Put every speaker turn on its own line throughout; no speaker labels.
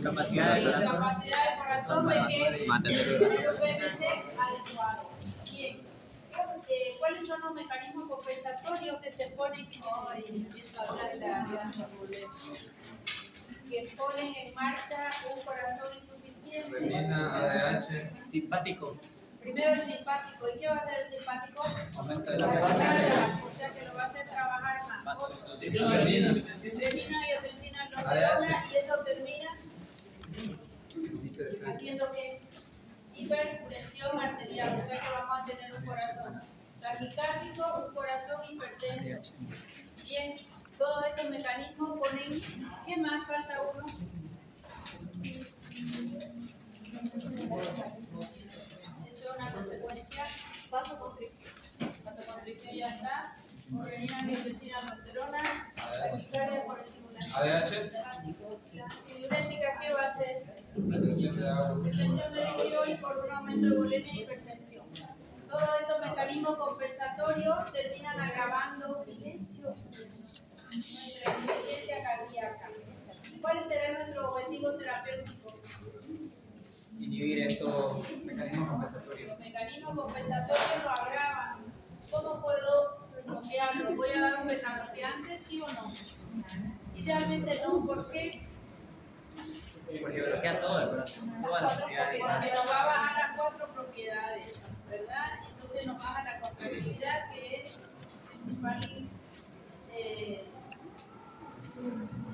Capacidad
del corazón de que
mantener el
el PPC adecuado. Bien. ¿Cuáles son los mecanismos compensatorios que se ponen en marcha un corazón insuficiente?
ADH. Simpático.
Primero el simpático. ¿Y qué va a hacer el simpático?
Aumenta la carga.
O sea que lo va a hacer trabajar más.
Adrenalina.
Adrenalina y angiotensina aldosterona, y eso termina haciendo que hipertensión arterial, o sea que vamos a tener un corazón taquicárdico, un corazón hipertenso. Bien, todos estos mecanismos ponen. ¿Qué más falta uno? Eso es una consecuencia. Vasoconstricción. Vasoconstricción ya está. Adrenalina, angiotensina aldosterona, taquicardia por estimulación.
ADH.
La antidiurética, ¿qué va a hacer?
Retención de agua.
Retención de líquido y por un aumento de bulimia e hipertensión. Todos estos mecanismos compensatorios terminan agravando silencio, nuestra insuficiencia cardíaca. ¿Cuál será nuestro objetivo terapéutico?
Inhibir estos mecanismos compensatorios.
Los mecanismos compensatorios lo agravan. ¿Cómo puedo bloquearlo? ¿Voy a dar un beta-bloqueante, sí o no? Idealmente no. ¿Por qué?
Porque bloquea todo el corazón, todas las propiedades.
Porque nos va a bajar las 4 propiedades, ¿verdad? Entonces nos baja la contractilidad, que es el principal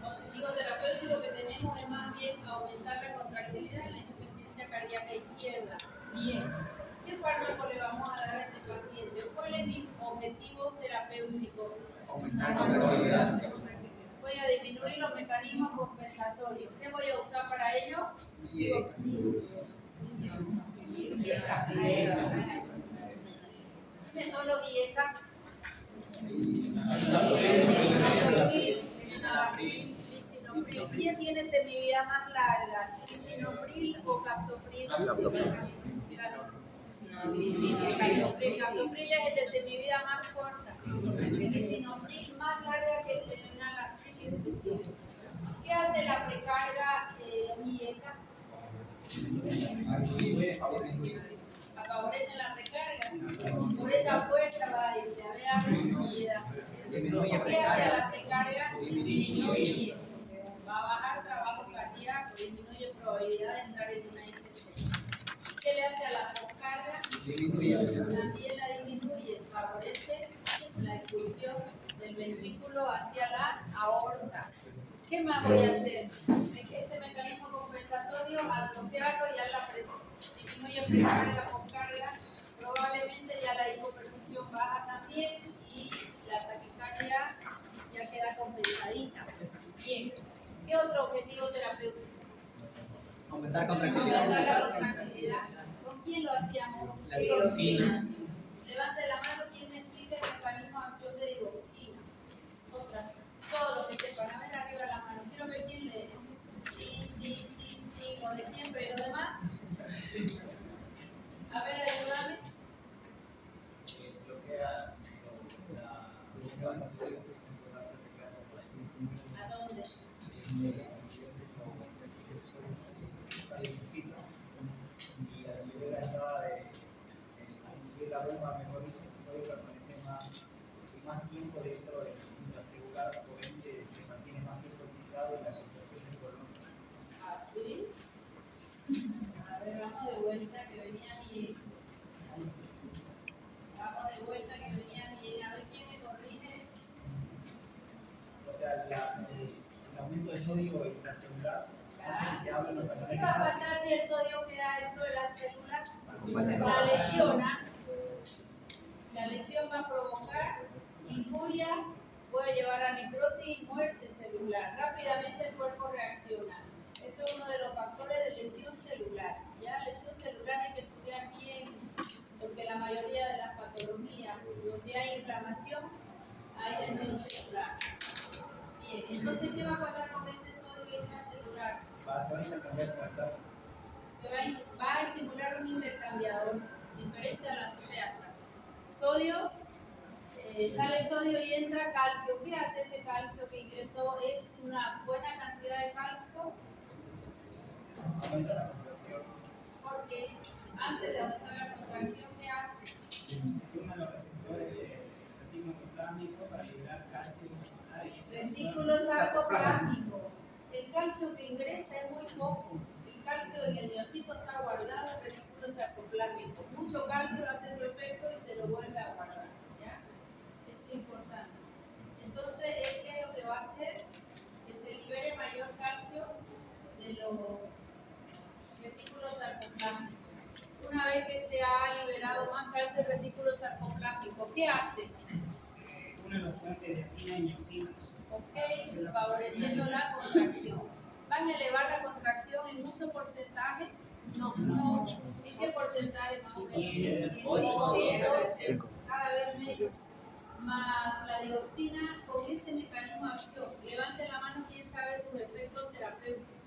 objetivo terapéutico que tenemos, es más bien aumentar la contractilidad en la insuficiencia cardíaca izquierda. Bien, ¿qué fármaco le vamos a dar a este paciente? ¿Cuál es mi objetivo terapéutico?
Aumentar la contractilidad.
Voy a disminuir los mecanismos compensatorios. ¿Qué voy a usar para ello? ¿Qué son los IECA? ¿Quién tiene semividad más larga? ¿Lisinopril o captopril? Captopril es de semivida más corta. Lisinopril más larga que el enalapril. ¿Qué hace la precarga IECA? Favorece la recarga. Por esa puerta va a irse. A ver, abre su propiedad. ¿Qué hace la precarga? Disminuye. Va a bajar trabajo cardíaco, disminuye probabilidad de entrar en una SC. ¿Qué le hace a la poscarga? También la disminuye. Favorece la expulsión del ventrículo hacia la aorta. ¿Qué más voy a hacer? Este mecanismo compensatorio, al bloquearlo, ya disminuye precarga, poscarga, probablemente ya la hipoperfusión baja también y la taquicardia ya queda compensadita. Bien, ¿qué otro objetivo terapéutico?
Aumentar contractilidad.
Aumentar la contractilidad. ¿Con quién lo hacíamos?
La digoxina.
Levante la mano quien me explique el mecanismo de acción de digoxina. Otra. Todos los que sepan, a ver arriba la mano. Quiero ver quién lee. Lo de siempre y lo demás. A ver, ayúdame. ¿A dónde?
La bomba, mejor dicho, puede permanecer más tiempo dentro de la celular, por ende se mantiene más tiempo excitado y la concentración del colon.
¿Ah, sí? A ver, vamos de vuelta que venía bien. Vamos de vuelta que venía bien. A ver quién me corrige.
O sea, el aumento de sodio intracelular hace que se hablen los canales.
¿Qué va a pasar si el sodio queda dentro de la célula? La lesiona. La lesión va a provocar injuria, puede llevar a necrosis y muerte celular. Rápidamente el cuerpo reacciona. Eso es uno de los factores de lesión celular. ¿Ya? Lesión celular hay que estudiar bien, porque la mayoría de las patologías donde hay inflamación, hay lesión celular. Bien, entonces, ¿qué va a pasar con ese sodio intracelular?
Va a intercambiar con el plasma.
Va a estimular un intercambiador diferente a la proteasa. Sodio, sale sodio y entra calcio. ¿Qué hace ese calcio que ingresó? Es una buena cantidad de calcio
aumenta la contracción.
Porque antes de aumentar la contracción, ¿qué hace?
Se activan los receptores del retículo endoplasmático para liberar calcio y
Retículo sarcoplásmico. El calcio que ingresa es muy poco. El calcio en el miocito está guardado en el retículo sarcoplásmico. Mucho calcio hace su efecto y se lo vuelve a guardar. ¿Ya? Eso es importante. Entonces, ¿qué es lo que va a hacer? Que se libere mayor calcio de los retículos sarcoplásmicos. Una vez que se ha liberado más calcio del retículo sarcoplásmico, ¿qué hace?
Una de las fuentes de actina y miocina.
Ok, favoreciendo la contracción. ¿Van a elevar la contracción en mucho porcentaje? No. ¿En qué porcentaje más o menos?
5.
Cada vez menos. Más la digoxina con ese mecanismo de acción. Levante la mano, ¿quién sabe sus efectos terapéuticos?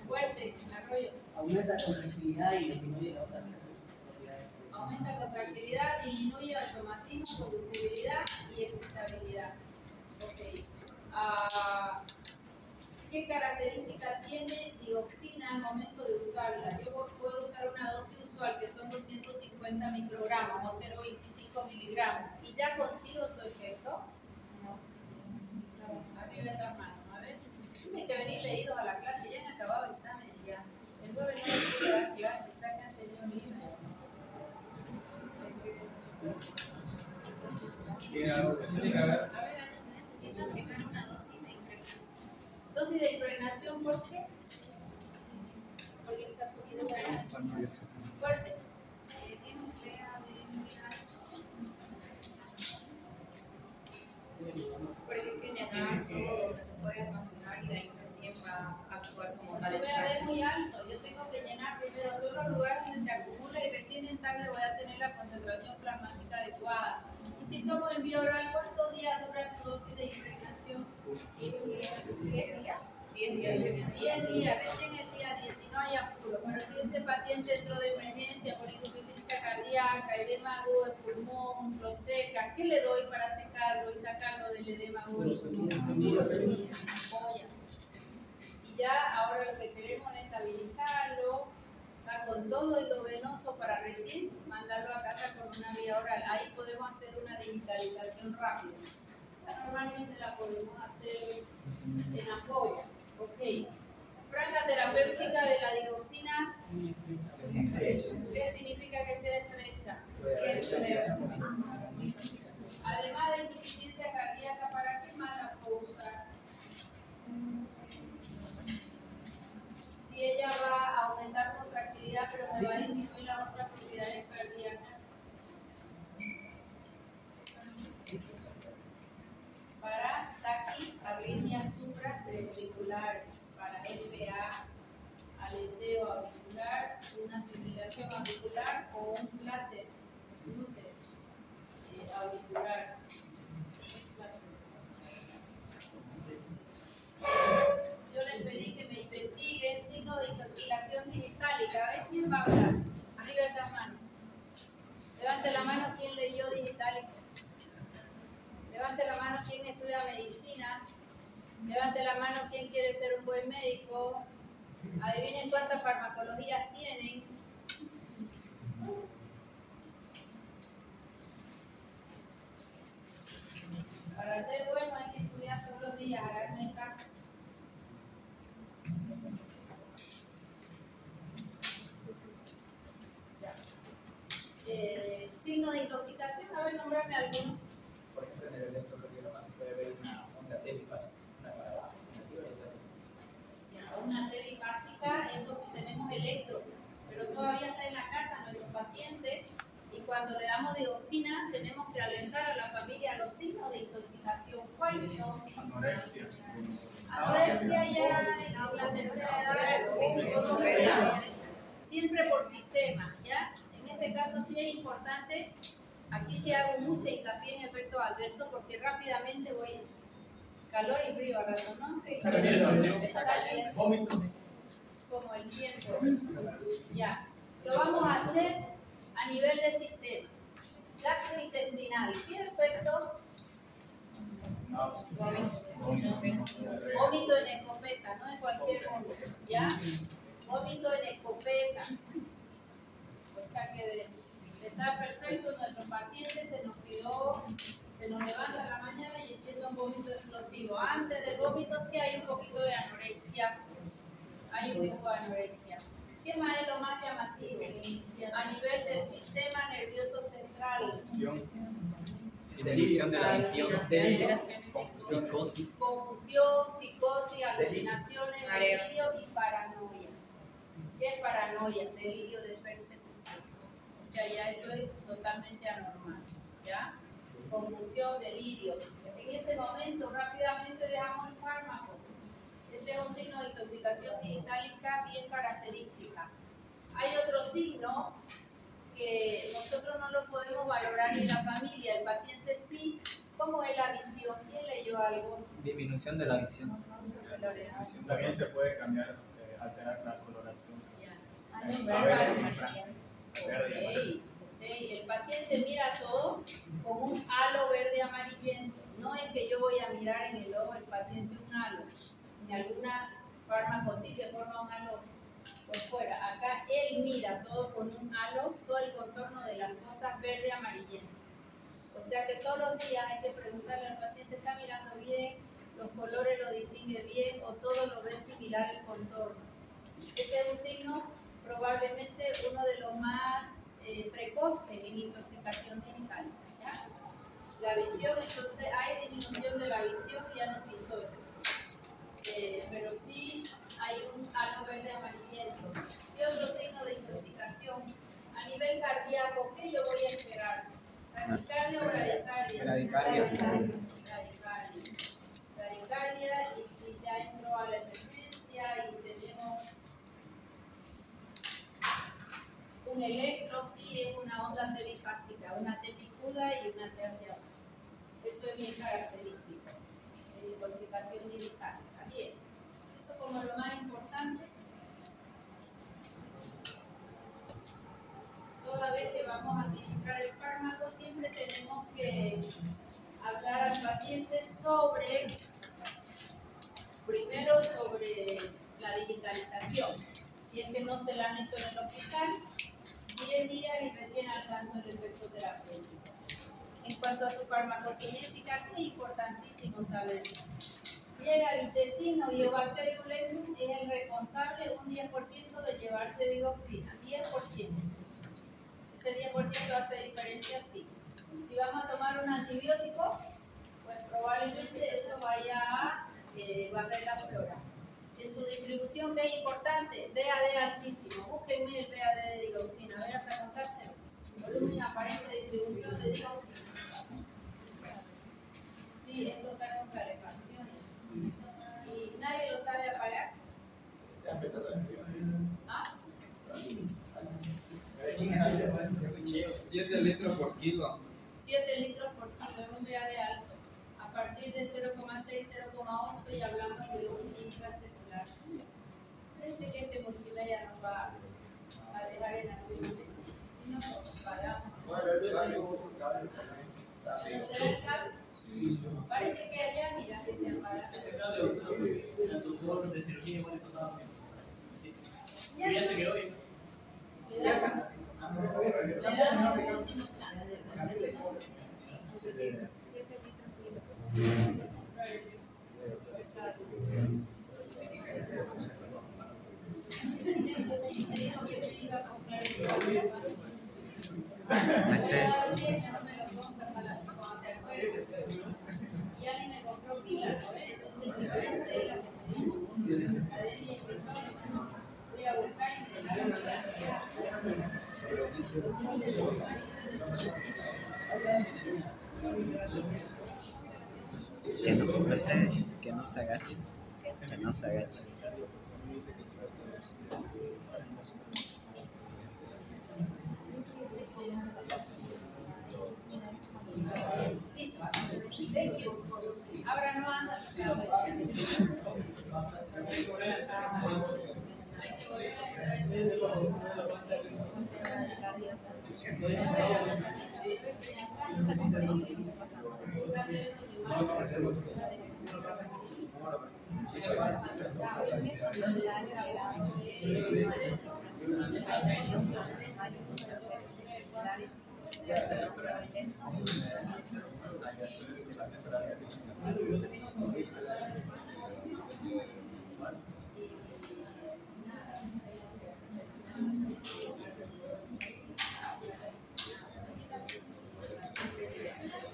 Fuerte, Arroyo.
Aumenta la contractilidad y disminuye la otra propiedades.
Aumenta contractilidad, disminuye automatismo, conductibilidad y excitabilidad. Ok. ¿Qué característica tiene digoxina al momento de usarla? Yo puedo usar una dosis usual que son 250 microgramos o 0,25 miligramos y ya consigo su efecto. Arriba esas manos, a ver. Tienen que venir leídos a la clase, ya han acabado el examen y ya. El 9 no quiere dar clase, o sea que han tenido libre.
¿Tiene algo que tiene que ver?
A ver,
Necesito primero una dosis de impregnación.
dosis de impregnación, ¿por qué? Porque está subiendo fuerte.
Tiene un PA de porque es que llenar todo donde se puede almacenar y de ahí recién va a actuar como tal
Su
el
PAD es
sangre.
muy alto, yo tengo que llenar primero todos los lugares donde se acumula y recién en sangre voy a tener la concentración plasmática adecuada. Y si tomo en vía oral, ¿cuántos días dura su dosis de impregnación?
10 días.
10 días, recién el día 10, si no hay apuro. Pero si ese paciente entró de emergencia por insuficiencia cardíaca, edema agudo de pulmón, lo seca, ¿qué le doy para secarlo y sacarlo del edema agudo de pulmón? Ampolla. Y ya ahora lo que queremos es estabilizarlo, va con todo el venoso para recién mandarlo a casa con una vía oral. Ahí podemos hacer una digitalización rápida. Esa normalmente la podemos hacer en ampolla. Ok. Franja terapéutica de la digoxina. ¿Qué significa que sea estrecha? Además de insuficiencia cardíaca, ¿para qué más la puedo usar? Si ella va a aumentar contractilidad, pero me va a disminuir las otras propiedades cardíacas. Para taquiarritmias supraventriculares, para FA, aleteo auricular, una fibrilación auricular o un flatter glúteo auricular. Yo les pedí que me investiguen signos de intoxicación digitálica. ¿Ves quién va a hablar? Arriba esas manos. Levante la mano quien leyó digitálica. Levante la mano quien estudia medicina. Levante la mano quien quiere ser un buen médico. Adivinen cuántas farmacologías tienen. Para ser bueno hay que estudiar todos los días, háganme caso. Signos de intoxicación, a ver, nombrarme alguno.
Por ejemplo, en el electrocardiograma se puede ver una onda telipásica, una para abajo,
Una TEVI básica, eso sí tenemos electro, pero todavía está en la casa nuestro paciente y cuando le damos digoxina tenemos que alertar a la familia a los signos de intoxicación. ¿Cuáles son?
anorexia.
Anorexia ya en la tercera edad, siempre por sistema, ¿ya? En este caso sí es importante, aquí sí hago mucha hincapié en efectos adversos porque rápidamente voy calor y frío al rato, ¿no? Sí.
Vómito.
Como el tiempo. Ya. Lo vamos a hacer a nivel de sistema. Gastrointestinal. ¿Qué efecto? Vómito en escopeta, no en cualquier vómito, ¿ya? Vómito en escopeta. O sea que de estar perfecto, nuestro paciente se nos levanta a la mañana y empieza un vómito explosivo. Antes del vómito sí hay un poquito de anorexia. Hay un poco de anorexia. ¿Qué más es lo más llamativo? A nivel del sistema nervioso central.
Disminución de la visión, psicosis.
Confusión, psicosis, alucinaciones, delirio y paranoia. ¿Qué es paranoia? Delirio de persecución. O sea, ya eso es totalmente anormal. ¿Ya? Confusión, delirio. En ese momento rápidamente dejamos el fármaco. Ese es un signo de intoxicación digitálica bien característica. Hay otro signo que nosotros no lo podemos valorar ni la familia, el paciente sí. ¿Cómo es la visión? ¿Quién leyó algo?
Disminución de la visión.
También se puede cambiar, alterar la coloración.
El paciente mira todo con un halo verde amarillento. No es que yo voy a mirar en el ojo del paciente un halo. En alguna fármacos sí se forma un halo por fuera. Acá él mira todo con un halo, todo el contorno de las cosas verde amarillento. O sea que todos los días hay que preguntarle al paciente, ¿está mirando bien? ¿Los colores lo distingue bien? ¿O todo lo ve similar el contorno? Ese es un signo probablemente uno de los más precoces en intoxicación digital. ¿Ya? La visión, entonces hay disminución de la visión y ya nos pintó esto. Pero sí hay un halo verde amarillento. Y otro signo de intoxicación a nivel cardíaco, ¿qué yo voy a esperar? ¿Bradicardia o bradicardia? Bradicardia, y si ya entró a la emergencia y tenemos un electro, sí es una onda T bifásica, una T picuda y una T hacia abajo. Eso es bien característico en intoxicación digital. Bien, eso como lo más importante. Toda vez que vamos a administrar el fármaco, siempre tenemos que hablar al paciente primero sobre la digitalización. Si es que no se la han hecho en el hospital, 10 días y recién alcanzó el efecto terapéutico. En cuanto a su farmacocinética, que es importantísimo saber. Llega al intestino y Bacterium letum es el responsable un 10% de llevarse digoxina, 10%. Ese 10% hace diferencia, sí. Si vamos a tomar un antibiótico, pues probablemente eso vaya a barrer la flora. En su distribución, que es importante, BAD altísimo. Búsquenme el BAD de digoxina, a ver hasta contárselo. Volumen aparente de distribución de digoxina. Sí, esto está con calefacción. ¿Y nadie lo sabe apagar? ¿Ah?
7 litros por kilo.
7 litros por kilo es un BAD alto. A partir de 0,6, 0,8 y hablamos de un intracelular. Parece que este multimedia nos va a dejar en algún momento. Si no, paramos. ¿No será el cable? Parece que allá, mira, que se apaga.
El doctor de cirugía igual pasaba.
Ya,
ya se quedó bien.
Le damos un último chance.
7
Y alguien me compró pila, ¿no? Entonces yo pensé la que tenemos, la de mi escritorio. Voy a buscar y me dejaron
Que no, Mercedes, que no se agache. Que no se agache.
Ahora no anda. Hay que volver a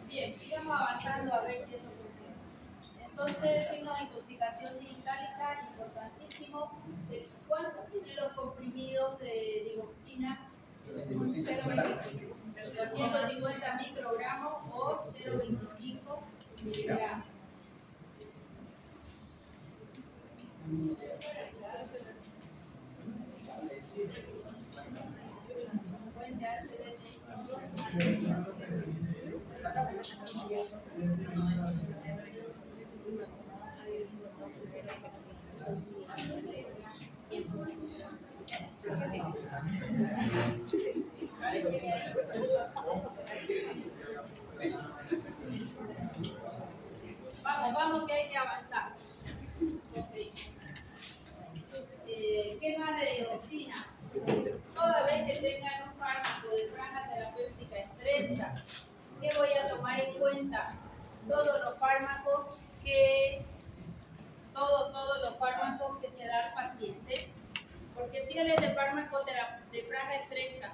Bien, sigamos avanzando a ver si esto funciona. Entonces, signo de intoxicación digitálica, importantísimo. ¿Cuántos tienen los comprimidos de digoxina? 250 microgramos o 0,25 miligramos. Fuente Vamos que hay que avanzar. Okay. ¿Qué más de digoxina? Toda vez que tengan un fármaco de franja terapéutica estrecha, ¿qué voy a tomar en cuenta? Todos los fármacos que se da al paciente, porque si él es de fármaco de franja estrecha,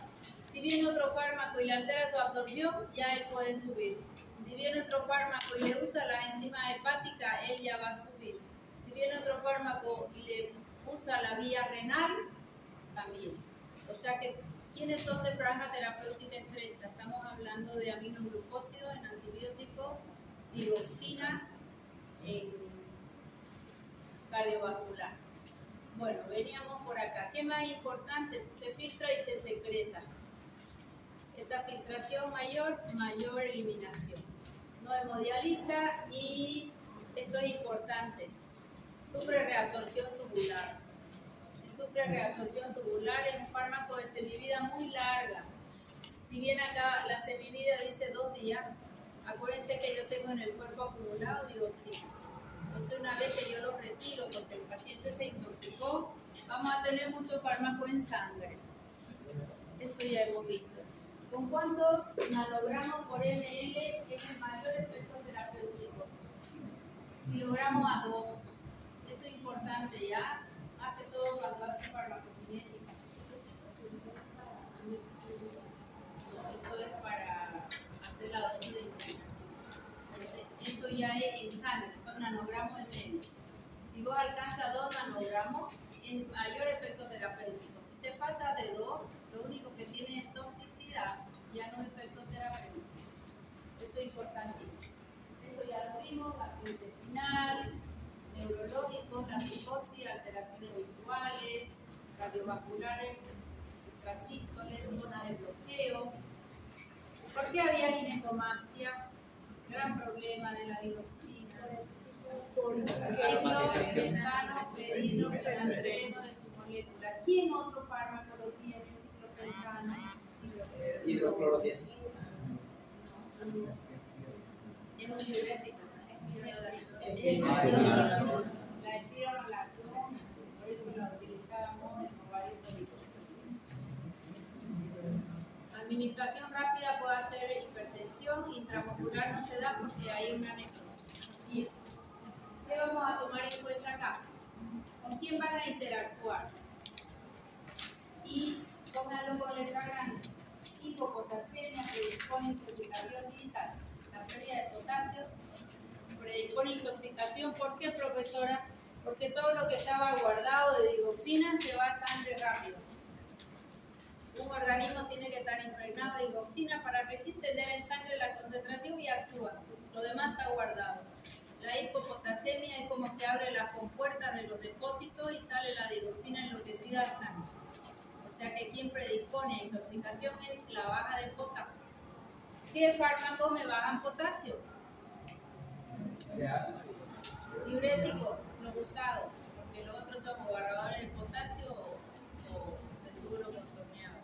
si viene otro fármaco y le altera su absorción, ya él puede subir. Si viene otro fármaco y le usa las enzimas hepáticas, él ya va a subir. Si viene otro fármaco y le usa la vía renal, también. O sea que, ¿quiénes son de franja terapéutica estrecha? Estamos hablando de aminoglucósidos en antibióticos, digoxina en cardiovascular. Bueno, veníamos por acá. ¿Qué más importante? Se filtra y se secreta. Esa filtración mayor eliminación. No hemodializa y esto es importante. Sufre reabsorción tubular. Si sufre reabsorción tubular es un fármaco de semivida muy larga. Si bien acá la semivida dice 2 días, acuérdense que yo tengo en el cuerpo acumulado digoxina. Entonces una vez que yo lo retiro porque el paciente se intoxicó, vamos a tener mucho fármaco en sangre. Eso ya hemos visto. ¿Con cuántos nanogramos por ml es el mayor efecto terapéutico? Si logramos a 2. Esto es importante ya, más que todo cuando hacen farmacocinética. No, eso es para hacer la dosis de inmunización. Esto ya es en sangre, son nanogramos ml. Si vos alcanzas 2 nanogramos, es mayor efecto terapéutico. Si te pasas de 2, lo único que tiene es toxicidad, ya no es efecto terapéutico. Eso es importantísimo. Esto ya lo vimos, gastrointestinal, neurológico, la psicosis, alteraciones visuales, cardiovasculares, intrasístoles, zonas de bloqueo. ¿Por qué había ginecomastia? Gran problema de la digoxina. Ciclopentano, pedidrogenandreno de su molécula. ¿Quién otro fármaco lo tiene? Ciclopentano.
Hidroclorotiazida.
Es un diurético. La espironolactona, por eso la utilizábamos en varios políticos. Administración rápida puede hacer hipertensión, intramuscular no se da porque hay una necrosis. Bien. ¿Qué vamos a tomar en cuenta acá? ¿Con quién van a interactuar? Y pónganlo con letra grande. Hipopotasemia, predispone intoxicación digital. La pérdida de potasio predispone intoxicación. ¿Por qué, profesora? Porque todo lo que estaba guardado de digoxina se va a sangre rápido. Un organismo tiene que estar impregnado de digoxina para recién tener en sangre la concentración y actúa. Lo demás está guardado. La hipopotasemia es como que abre las compuertas de los depósitos y sale la digoxina enloquecida de sangre. O sea que quien predispone a intoxicación es la baja de potasio. ¿Qué fármacos me bajan potasio? Diurético, los usados, porque los otros son o barradores de potasio o de tuburo contorneado.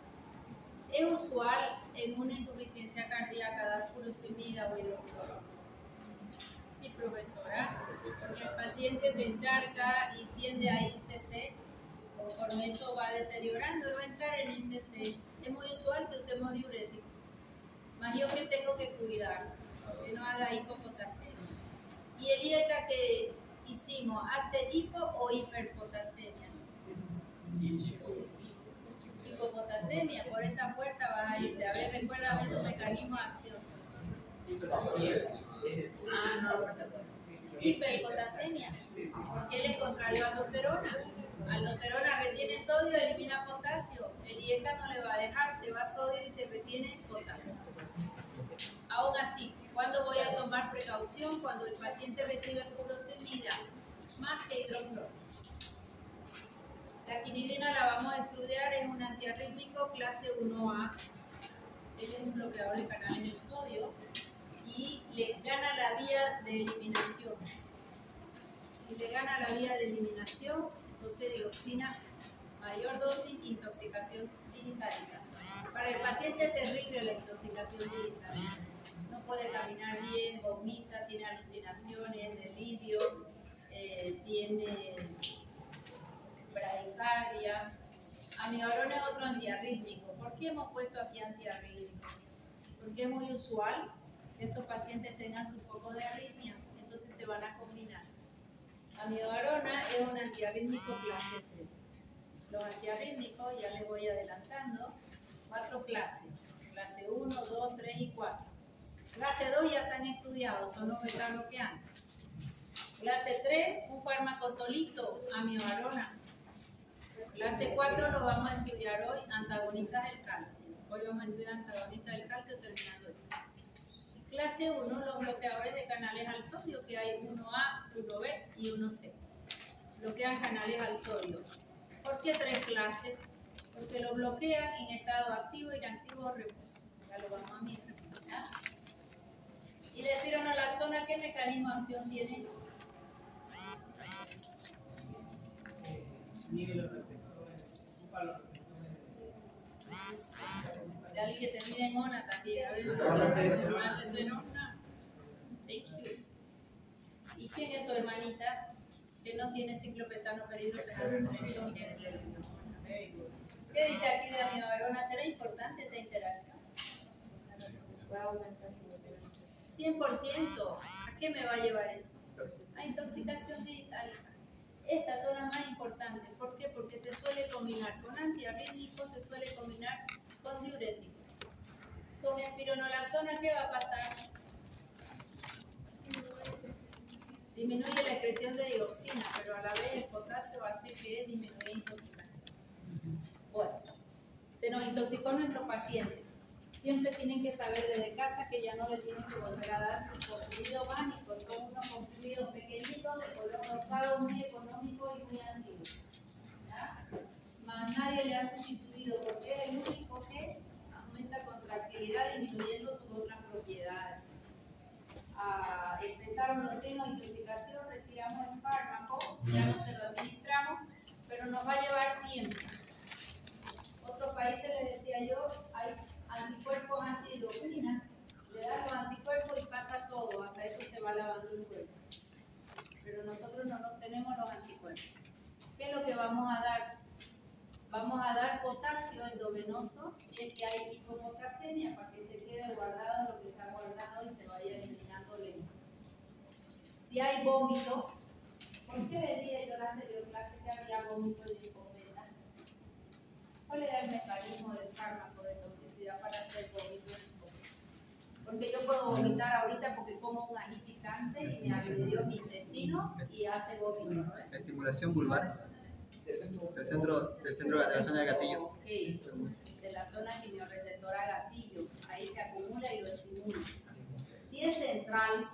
Es usual en una insuficiencia cardíaca dar furosemida o hidrocloro. Sí, profesora, porque el paciente se encharca y tiende a ICC, conforme eso va deteriorando, él va a entrar en ICC. Es muy usual que usemos diurético. Más yo que tengo que cuidar, que no haga hipopotasemia. Y el IECA que hicimos, ¿hace hipo o hiperpotasemia? Hipopotasemia, por esa puerta vas a irte. A ver, recuérdame su mecanismo de acción. Ah, no. Hiperpotasemia, porque él es contrario a aldosterona. Aldosterona retiene sodio, elimina potasio. El IECA no le va a dejar, se va sodio y se retiene potasio. Aún así, ¿cuándo voy a tomar precaución? Cuando el paciente recibe furosemida más que hidrocloro. La quinidina la vamos a estudiar, es un antiarrítmico clase 1A. Él es un bloqueador de canales del sodio y le gana la vía de eliminación. Si le gana la vía de eliminación, entonces dioxina, mayor dosis, intoxicación digitálica. Para el paciente es terrible la intoxicación digitálica. No puede caminar bien, vomita, tiene alucinaciones, delirio, tiene bradicardia. Amibarona es otro antiarrítmico. ¿Por qué hemos puesto aquí antiarrítmico? Porque es muy usual que estos pacientes tengan su foco de arritmia, entonces se van a combinar. Amibarona es un antiarrítmico clase 3. Los antiarrítmicos, ya les voy adelantando, 4 clases. Clase 1, 2, 3 y 4. Clase 2 ya están estudiados, son los beta-bloqueantes. Clase 3, un fármaco solito, amibarona. Clase 4 lo vamos a estudiar hoy, antagonistas del calcio. Hoy vamos a estudiar antagonistas del calcio terminando esto. Clase 1, los bloqueadores de canales al sodio, que hay 1A, 1B y 1C. Bloquean canales al sodio. ¿Por qué 3 clases? Porque lo bloquean en estado activo, inactivo o reposo. Ya lo vamos a mirar. ¿Ya? ¿Y la espironolactona qué mecanismo de acción tiene?
Inhibe los receptores, ocupa los receptores.
Si alguien que termine en ONA también, a ver, Thank you. ¿Y quién es su hermanita que no tiene ciclopetano peridropenano? ¿Qué dice aquí de amibarona? ¿Será importante esta interacción? 100%. ¿A qué me va a llevar eso? A intoxicación digitálica. Estas son las más importantes. ¿Por qué? Porque se suele combinar con antiarrítmicos, se suele combinar con diuréticos. Con espironolactona, ¿qué va a pasar? Disminuye la excreción de dioxina, pero a la vez el potasio hace que disminuya intoxicación. Bueno, se nos intoxicó nuestro paciente. Siempre tienen que saber desde casa que ya no le tienen que volver a dar sus comprimidos básicos. Son unos comprimidos pequeñitos de color rosado, muy económicos y muy antiguos. ¿Ya? Más nadie le ha sustituido porque es el único que aumenta contractilidad disminuyendo sus otras propiedades. Empezaron los signos de intoxicación, retiramos el fármaco, ya no se lo administramos, pero nos va a llevar tiempo. Otros países, les decía yo, hay anticuerpos antidioxina, le dan los anticuerpos y pasa todo, hasta eso se va lavando el cuerpo. Pero nosotros no tenemos los anticuerpos. ¿Qué es lo que vamos a dar? Vamos a dar potasio endovenoso si es que hay hipopotasemia, para que se quede guardado lo que está guardado y se vaya eliminando lento. Si hay vómito, ¿por qué decía yo en la anterior clase que había vómito en lipopeta? ¿Cuál era el mecanismo del fármaco de toxicidad para hacer vómito en lipopeta? Porque yo puedo vomitar ahorita porque como un ají picante y me agredió mi intestino y hace vómito, ¿no?
La estimulación vulvar del centro de la zona del gatillo.
Ok, de la zona quimiorreceptora gatillo, ahí se acumula y lo estimula. Si es central,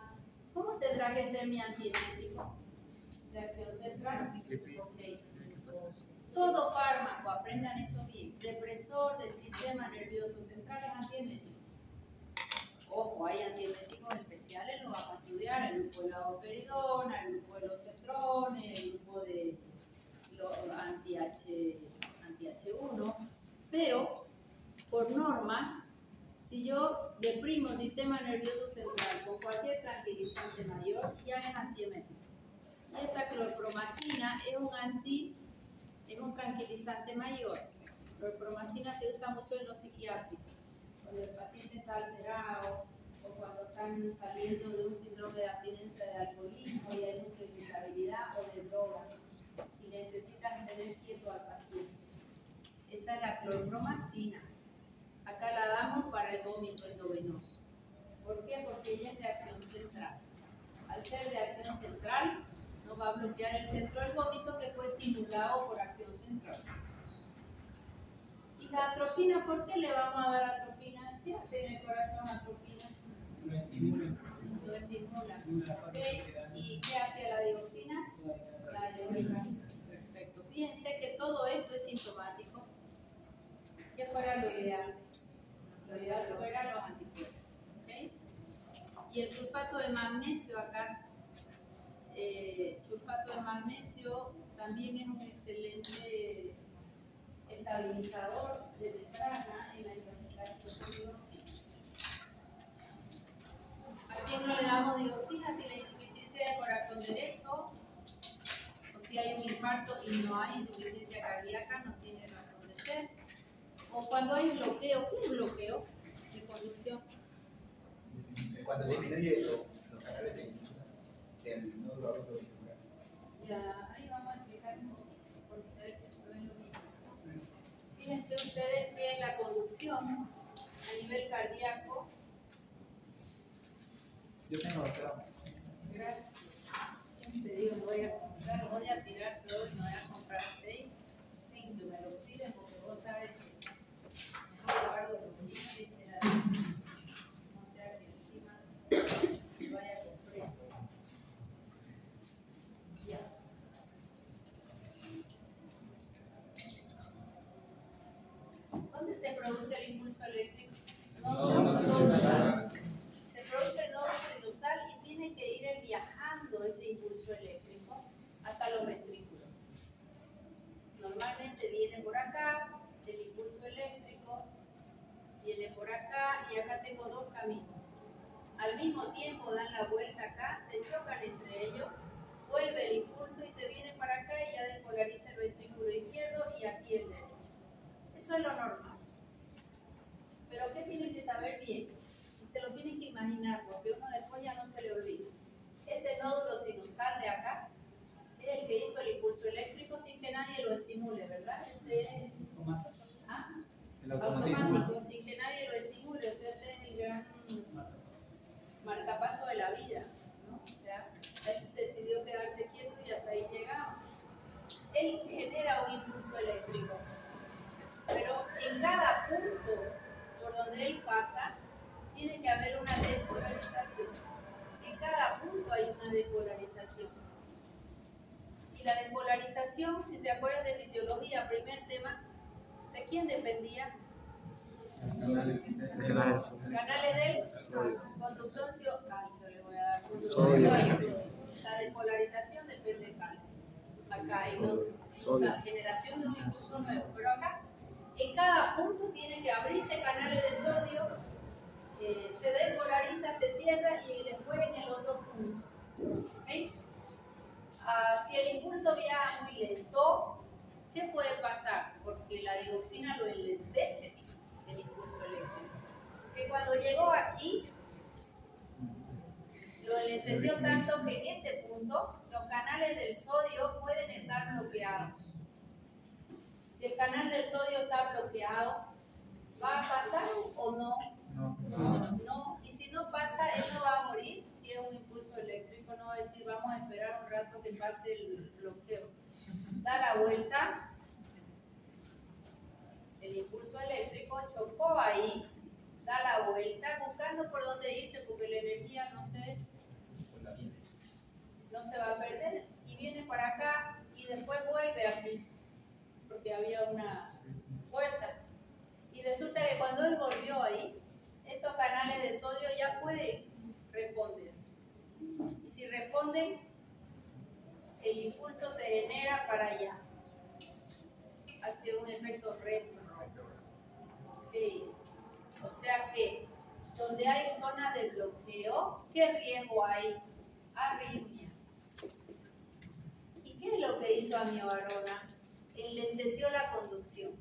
¿cómo tendrá que ser mi antiemético? Reacción central. Okay. Todo fármaco, aprendan esto bien, depresor del sistema nervioso central es antiemético. Ojo, hay antieméticos especiales, los vamos a estudiar, el grupo de la operidona, el grupo de los cetrones, el grupo de los anti-H1, pero por norma, si yo deprimo sistema nervioso central con cualquier tranquilizante mayor, ya es antiemético. Y esta clorpromacina es un tranquilizante mayor. Clorpromacina se usa mucho en los psiquiátricos, cuando el paciente está alterado o cuando están saliendo de un síndrome de abstinencia de alcoholismo y hay mucha irritabilidad o de droga y necesitan tener quieto al paciente. Esa es la clorpromacina. Acá la damos para el vómito endovenoso. ¿Por qué? Porque ella es de acción central. Al ser de acción central, nos va a bloquear el centro del vómito que fue estimulado por acción central. ¿Y la atropina? ¿Por qué le vamos a dar atropina? ¿Qué hace en el corazón atropina?
Lo estimula.
Lo estimula. ¿Okay? ¿Y qué hace la dioxina? La diuretica. Perfecto. Fíjense que todo esto es sintomático. ¿Qué fuera lo ideal? Lo ideal fuera los anticuerpos. ¿Okay? Y el sulfato de magnesio acá, sulfato de magnesio también es un excelente estabilizador de membrana en la intoxicación de dioxina. ¿A quién no le damos dioxina si la insuficiencia del corazón derecho o si hay un infarto y no hay insuficiencia cardíaca? No tiene razón de ser. O cuando hay bloqueo. ¿Qué es bloqueo de conducción?
Cuando disminuye los canales del nódulo aórtico vestibular.
Ya, ahí vamos a explicar un poquito, porque hay que saber lo mismo. Fíjense ustedes que la conducción a nivel cardíaco.
Yo tengo otra.
Gracias. Siempre digo, voy a tirar todo y me voy a comprar 6. Sin que me lo piden, porque vos sabés que no guardo los niños literalmente. No sea que encima me vaya a comprar. Ya. ¿Dónde se produce el impulso eléctrico? No, se produce el nodo sinusal y tiene que ir viajando ese impulso eléctrico hasta los ventrículos. Normalmente viene por acá, el impulso eléctrico, viene por acá y acá tengo dos caminos. Al mismo tiempo dan la vuelta acá, se chocan entre ellos, vuelve el impulso y se viene para acá y ya despolariza el ventrículo izquierdo y aquí el derecho. Eso es lo normal. Pero ¿qué tienen que saber bien? Se lo tienen que imaginar porque uno después ya no se le olvida. Este nódulo sinusal de acá es el que hizo el impulso eléctrico sin que nadie lo estimule, ¿verdad? Ese es
El automatismo.
automático, sin que nadie lo estimule. O sea, ese es el gran marcapaso de la vida, ¿no? O sea, él decidió quedarse quieto y hasta ahí llegamos. Él genera un impulso eléctrico, pero en cada punto por donde él pasa, tiene que haber una despolarización. En cada punto hay una despolarización. Y la despolarización, si se acuerdan de fisiología, primer tema, ¿de quién dependía? Canales del conductón calcio, le voy a dar. La despolarización depende de calcio. Acá hay una generación de un impulso nuevo, pero acá en cada punto tiene que abrirse canales de sodio, se despolariza, se cierra y después en el otro punto. ¿Okay? Si el impulso viaja muy lento, ¿qué puede pasar? Porque la dioxina lo enlentece, el impulso eléctrico. Que cuando llegó aquí, lo enlenteció tanto que en este punto los canales del sodio pueden estar bloqueados. Si el canal del sodio está bloqueado, ¿va a pasar o no? No. Y si no pasa, él no va a morir. Si es un impulso eléctrico, no va a decir vamos a esperar un rato que pase el bloqueo. Da la vuelta. El impulso eléctrico chocó ahí. Da la vuelta buscando por dónde irse porque la energía no se va a perder. Y viene para acá y después vuelve aquí. Porque había una puerta. Y resulta que cuando él volvió ahí, estos canales de sodio ya pueden responder. Y si responden, el impulso se genera para allá. Hace un efecto retro. Ok. O sea que donde hay zonas de bloqueo, ¿qué riesgo hay? Arritmias. ¿Y qué es lo que hizo amiodarona? Enlenteció la conducción.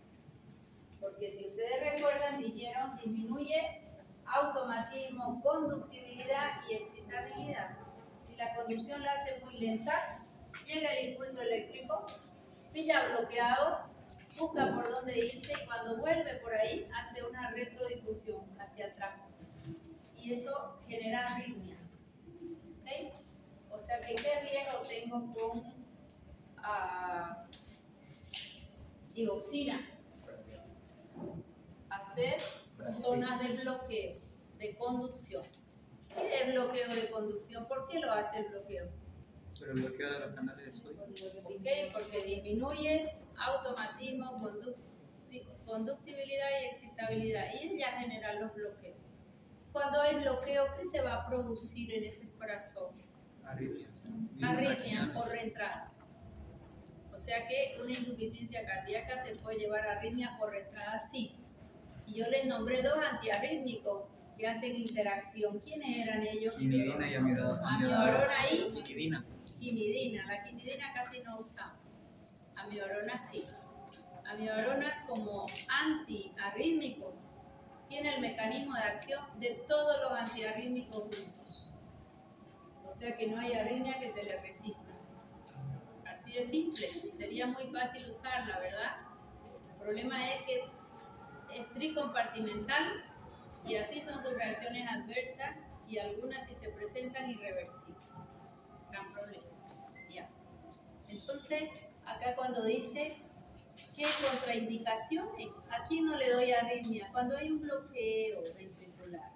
Porque si ustedes recuerdan, dijeron, disminuye automatismo, conductibilidad y excitabilidad. Si la conducción la hace muy lenta, llega el impulso eléctrico, pilla bloqueado, busca por dónde irse y cuando vuelve por ahí hace una retrodifusión hacia atrás. Y eso genera arritmias. ¿Okay? O sea que ¿qué riesgo tengo con digoxina? Hacer zonas de bloqueo, de conducción. ¿Qué es bloqueo de conducción? ¿Por qué lo hace el bloqueo?
Pero el bloqueo de los canales de sodio.
¿Okay? Porque disminuye automatismo, conductibilidad y excitabilidad y ya generan los bloqueos. Cuando hay bloqueo, ¿qué se va a producir en ese corazón?
Arritmias.
Arritmia por reentrada. O sea que una insuficiencia cardíaca te puede llevar a arritmia por reentrada, sí. Y yo les nombré 2 antiarrítmicos que hacen interacción. ¿Quiénes eran ellos?
Quinidina y
amiodarona y
Quinidina.
quinidina. La quinidina casi no usamos. Amiodarona sí. Amiodarona como antiarrítmico tiene el mecanismo de acción de todos los antiarrítmicos juntos. O sea que no hay arritmia que se le resista. Así de simple. Sería muy fácil usarla, ¿verdad? El problema es que es tricompartimental y así son sus reacciones adversas y algunas si se presentan irreversibles. Gran problema. Ya. Entonces, acá cuando dice ¿qué contraindicaciones? Aquí no le doy arritmia. Cuando hay un bloqueo ventricular.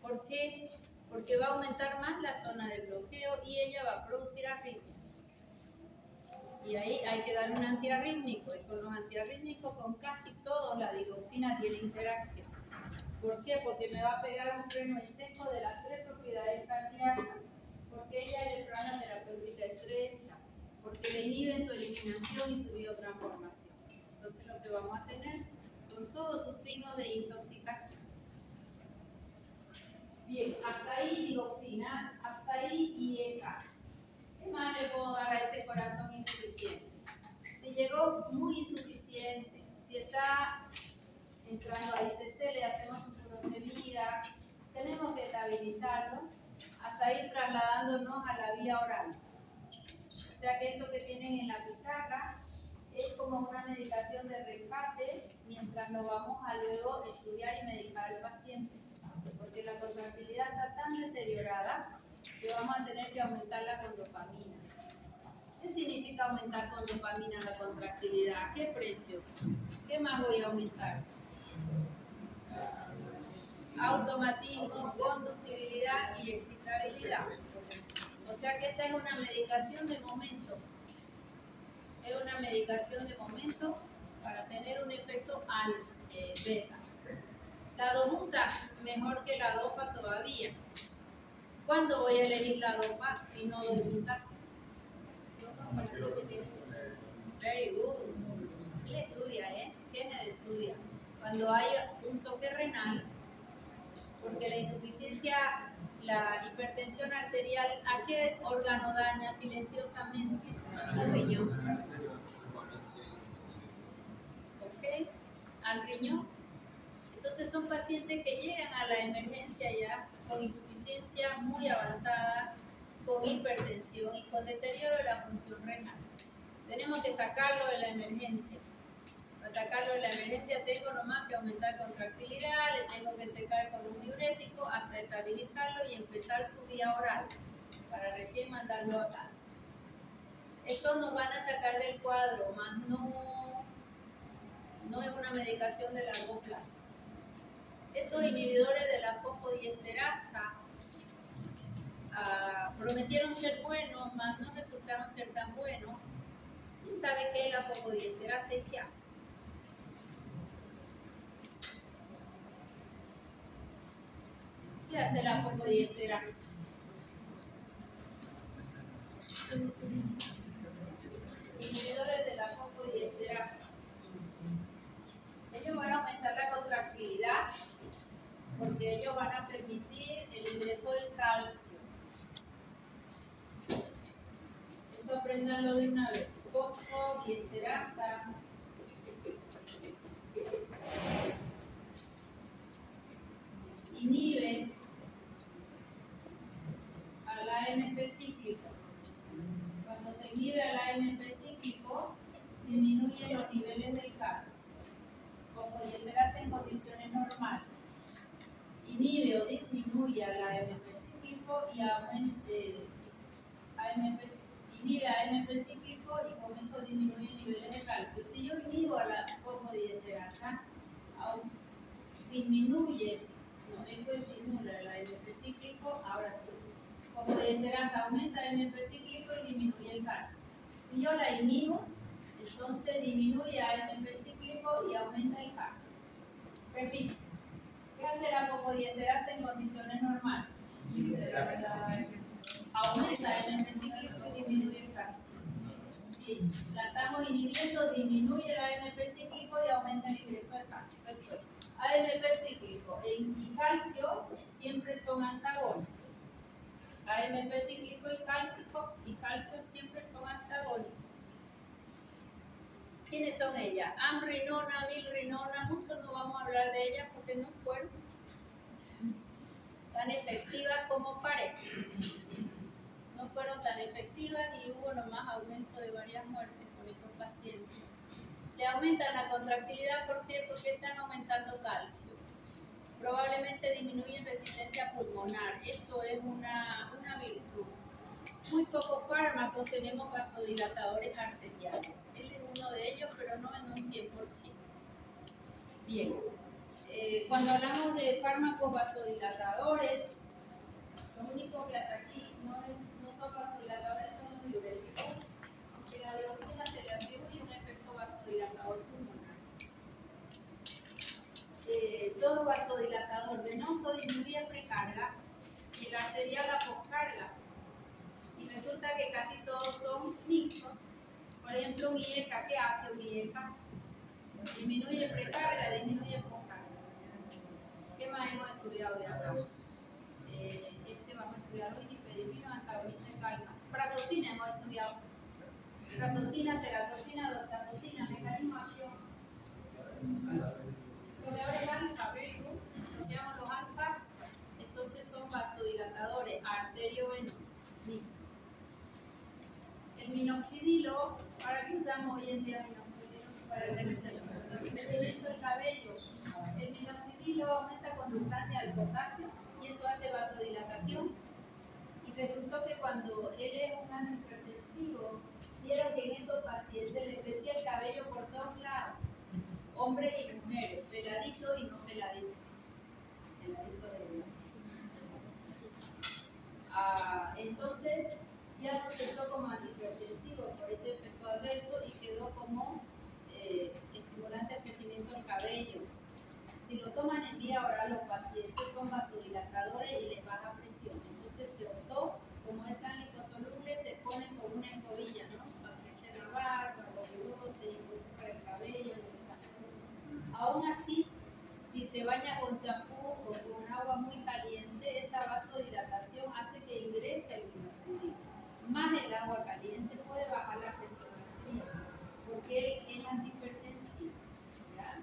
¿Por qué? Porque va a aumentar más la zona de bloqueo y ella va a producir arritmia. Y ahí hay que dar un antiarrítmico. Y con los antiarrítmicos, con casi todos, la digoxina tiene interacción. ¿Por qué? Porque me va a pegar un freno en seco de las 3 propiedades cardíacas. Porque ella es de plana terapéutica estrecha. Porque le inhiben su eliminación y su biotransformación. Entonces lo que vamos a tener son todos sus signos de intoxicación. Bien, hasta ahí digoxina, hasta ahí IECA. ¿Qué más le puedo dar a este corazón insuficiente? Si llegó muy insuficiente, si está entrando a ICC, le hacemos su furosemida, tenemos que estabilizarlo hasta ir trasladándonos a la vía oral. O sea que esto que tienen en la pizarra es como una medicación de rescate mientras lo vamos a luego estudiar y medicar al paciente. Porque la contractilidad está tan deteriorada que vamos a tener que aumentarla con dopamina. ¿Qué significa aumentar con dopamina la contractilidad? ¿A qué precio? ¿Qué más voy a aumentar? Automatismo, conductibilidad y excitabilidad. O sea que esta es una medicación de momento. Es una medicación de momento para tener un efecto beta. La dobuta, mejor que la dopa todavía. ¿Cuándo voy a elegir la dopa y no dobuta? Very good. Él estudia, Kenneth estudia. Cuando hay un toque renal, porque la insuficiencia, la hipertensión arterial, ¿a qué órgano daña silenciosamente? Al riñón. ¿Ok? Al riñón. Entonces son pacientes que llegan a la emergencia ya con insuficiencia muy avanzada, con hipertensión y con deterioro de la función renal. Tenemos que sacarlo de la emergencia. Para sacarlo de la emergencia tengo nomás que aumentar contractilidad, le tengo que secar con un diurético hasta estabilizarlo y empezar su vía oral para recién mandarlo a casa. Estos nos van a sacar del cuadro, más no es una medicación de largo plazo. Estos inhibidores de la fosfodiesterasa prometieron ser buenos, mas no resultaron ser tan buenos. ¿Quién sabe qué es la fosfodiesterasa y qué hace? ¿Qué hace la fosfodiesterasa? Inhibidores de la fosfodiesterasa. Ellos van a aumentar la contractilidad porque ellos van a permitir el ingreso del calcio. Esto apréndanlo de una vez. Fosfodiesterasa inhibe al AMP cíclico. Cuando se inhibe al AMP cíclico, disminuyen los niveles del calcio. Fosfodiesterasa en condiciones normales. Inhibe o disminuye al AMP cíclico y inhibe a AMP cíclico y con eso disminuye niveles de calcio. Si yo inhibo a la fosfodiesterasa, disminuye, no, esto estimula el AMP cíclico, ahora sí. Fosfodiesterasa aumenta el AMP cíclico y disminuye el calcio. Si yo la inhibo, entonces disminuye el AMP cíclico y aumenta el calcio. Repito. ¿Qué hace la fosfodiesterasa en condiciones normales? Aumenta el AMP cíclico y disminuye el calcio. Si la estamos inhibiendo, disminuye el AMP cíclico y aumenta el ingreso de calcio. Resuelve. AMP cíclico y calcio siempre son antagónicos. AMP cíclico y calcio siempre son antagónicos. ¿Quiénes son ellas? Amrinona, milrinona, muchos no vamos a hablar de ellas porque no fueron tan efectivas como parecen. No fueron tan efectivas y hubo nomás aumento de varias muertes con estos pacientes. Le aumentan la contractilidad, ¿por qué? Porque están aumentando calcio. Probablemente disminuyen resistencia pulmonar. Esto es una virtud. Muy pocos fármacos tenemos vasodilatadores arteriales. Él es uno de ellos, pero no en un 100%. Bien. Cuando hablamos de fármacos vasodilatadores, los únicos que hasta aquí no son vasodilatadores son los diuréticos, aunque la dioxina se le atribuye un efecto vasodilatador pulmonar. Todo vasodilatador venoso disminuye precarga y el arterial la poscarga. Y resulta que casi todos son mixtos. Por ejemplo, un IECA, ¿qué hace un IECA? Disminuye precarga, disminuye poscarga. ¿Qué más hemos estudiado de acá? Vamos a estudiar hoy nifedipino, antagonista de calcio. Prazosina hemos estudiado. Prazosina, terazosina, doxazosina, mecanismo de acción. Lo que ahora es alfa, very good. Nos llaman los alfa. Entonces son vasodilatadores arteriovenosos mixtos. El minoxidilo, ¿para qué usamos hoy en día minoxidilo? Para el envejecimiento del cabello. El minoxidilo aumenta conductancia al potasio y eso hace vasodilatación. Y resultó que cuando él es un antihipertensivo, vieron que en estos pacientes les crecía el cabello por todos lados, hombres y mujeres, peladito y no peladito. Peladito de verdad. Entonces, ya no se usó como antihipertensivo por ese efecto adverso y quedó como estimulante al crecimiento del cabello. Si lo toman en vía oral, los pacientes son vasodilatadores y les baja presión. Entonces se optó, como es tan liposoluble, se ponen con una escobilla, ¿no? Para crecer la barba, los bigotes, incluso para el cabello. Aún así, si te bañas con champú o con agua muy caliente, esa vasodilatación hace que ingrese el minoxidilo. Más el agua caliente puede bajar la presión arterial, porque es antihipertensivo. ¿Ya?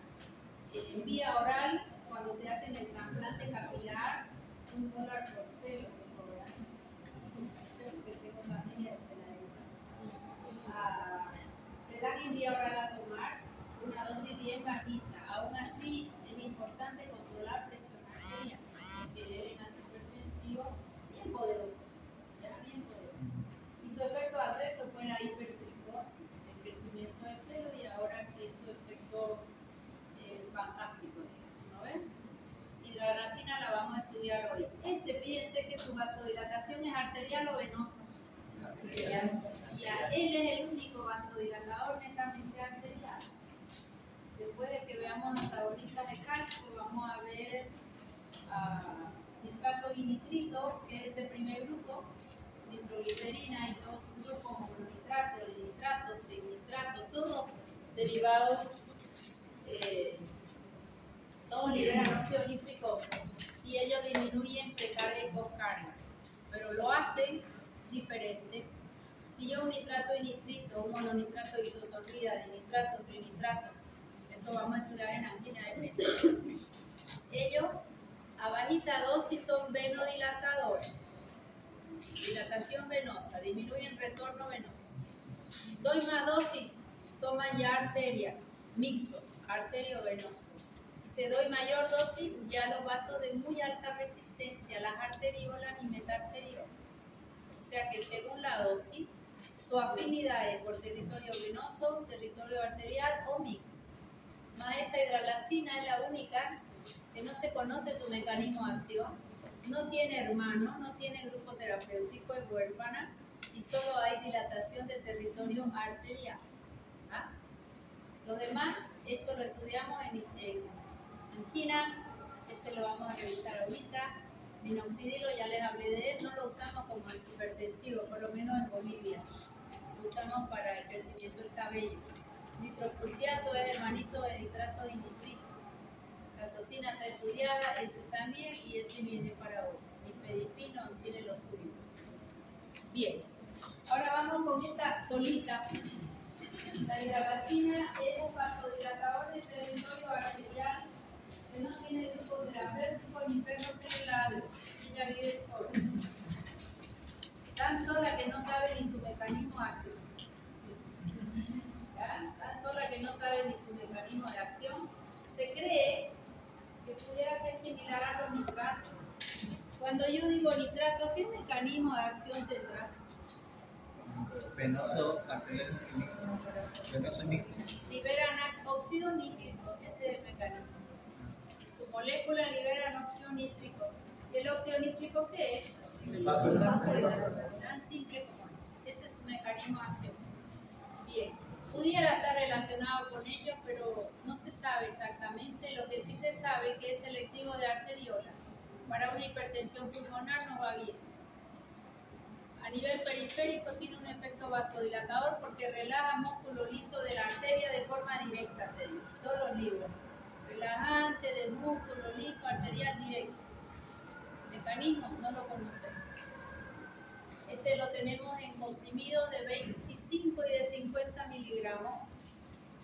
En vía oral, cuando te hacen el trasplante capilar, $1 por pelo me cobran. No sé porque tengo familia de peladita. Te dan en vía oral a tomar una dosis bien bajita. Aún así, es importante controlar presión arterial, porque es antihipertensivo bien poderoso. ¿Ya? Bien poderoso. Y su efecto adverso fue la hipertricosis, el crecimiento del pelo, y ahora que su efecto fantástico, ¿no ven? Y la racina la vamos a estudiar hoy. Fíjense que su vasodilatación es arterial o venosa. Él es el único vasodilatador netamente arterial. Después de que veamos antagonistas de calcio, vamos a ver nitrato binitrito, que es este primer grupo, nitroglicerina y todos sus grupos, mononitrato, dinitrato, trinitrato, todos derivados, todos liberan óxido nítrico. Y disminuyen precarga y poscarga, pero lo hacen diferente. Si yo un nitrato y nitrito, un mononitrato isosorrida, dinitrato, trinitrato, eso vamos a estudiar en angina de pecho. Ellos a bajita dosis son venodilatadores, dilatación venosa, disminuyen retorno venoso. Doy más dosis, toman ya arterias, mixto, arteriovenoso. Y si doy mayor dosis, ya los vasos de muy alta resistencia, las arteriolas y metarteriolas. O sea que según la dosis, su afinidad es por territorio venoso, territorio arterial o mixto. Más esta hidralacina es la única que no se conoce su mecanismo de acción, no tiene hermano, no tiene grupo terapéutico, es huérfana y solo hay dilatación de territorio arterial. ¿Ah? Los demás, esto lo estudiamos en angina, este lo vamos a revisar ahorita. Minoxidilo, ya les hablé de él, no lo usamos como antihipertensivo, por lo menos en Bolivia. Lo usamos para el crecimiento del cabello. Nitrocruciato es hermanito de nitrato y nitrito. La Sosina está estudiada, este también, y ese viene para hoy. Nifedipino tiene lo suyo. Bien, ahora vamos con esta solita. La hidralacina es un vasodilatador de territorio arterial que no tiene grupo terapéutico ni perro lado. Ella vive sola. Tan sola que no sabe ni su mecanismo de acción. ¿Ya? Tan sola que no sabe ni su mecanismo de acción. Se cree que pudiera ser similar a los nitratos. Cuando yo digo nitrato, ¿qué mecanismo de acción tendrá?
Venoso, arterial y mixto. Venoso y mixto.
Liberan óxido nítrico, ese es el mecanismo. Su molécula libera óxido nítrico. ¿Y el óxido nítrico qué es? Tan simple como eso. Ese es su mecanismo de acción. Bien, pudiera estar relacionado con ellos, pero no se sabe exactamente. Lo que sí se sabe que es selectivo de arteriola. Para una hipertensión pulmonar no va bien. A nivel periférico tiene un efecto vasodilatador porque relaja músculo liso de la arteria de forma directa, te dice todos los libros. Relajante del músculo liso arterial directo. Mecanismo no lo conocemos. Este lo tenemos en comprimidos de 25 y de 50 miligramos.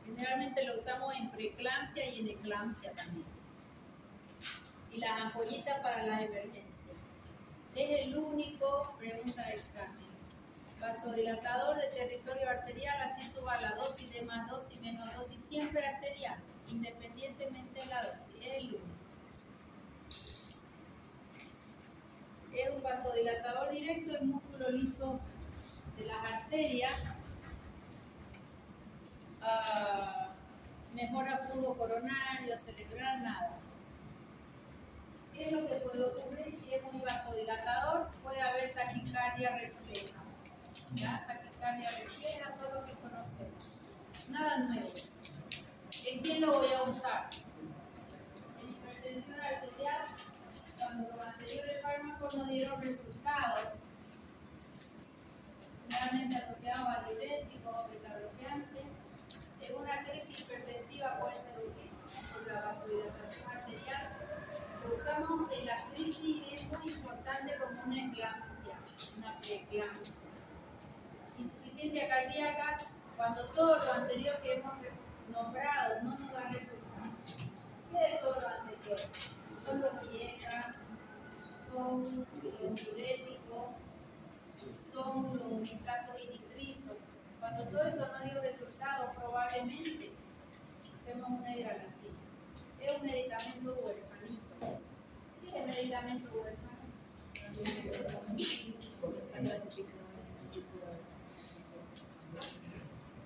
Generalmente lo usamos en preeclampsia y en eclampsia también. Y las ampollitas para las emergencias. Es el único, pregunta de examen, vasodilatador de territorio arterial, así suba la dosis, de más dosis, menos dosis, siempre arterial, independientemente de la dosis, es el único. Es un vasodilatador directo del músculo liso de las arterias, mejora flujo coronario, cerebral, nada. ¿Qué es lo que puede ocurrir si es muy vasodilatador? Puede haber taquicardia refleja. ¿Ya? Taquicardia refleja, todo lo que conocemos. Nada nuevo. ¿En quién lo voy a usar? En hipertensión arterial, cuando los anteriores fármacos no dieron resultados, generalmente asociados a diuréticos o beta-bloqueantes, en una crisis hipertensiva puede ser útil por la vasodilatación arterial. Lo usamos en la crisis y es muy importante como una eclampsia, una preeclampsia. Insuficiencia cardíaca, cuando todo lo anterior que hemos nombrado no nos da resultado. ¿Qué de todo lo anterior? Son los dietas, son los diuréticos, son los nitratos y nitritos. Cuando todo eso no dio resultado, probablemente usemos una hidralacina. Es un medicamento huerfanito. ¿Qué es medicamento huérfano?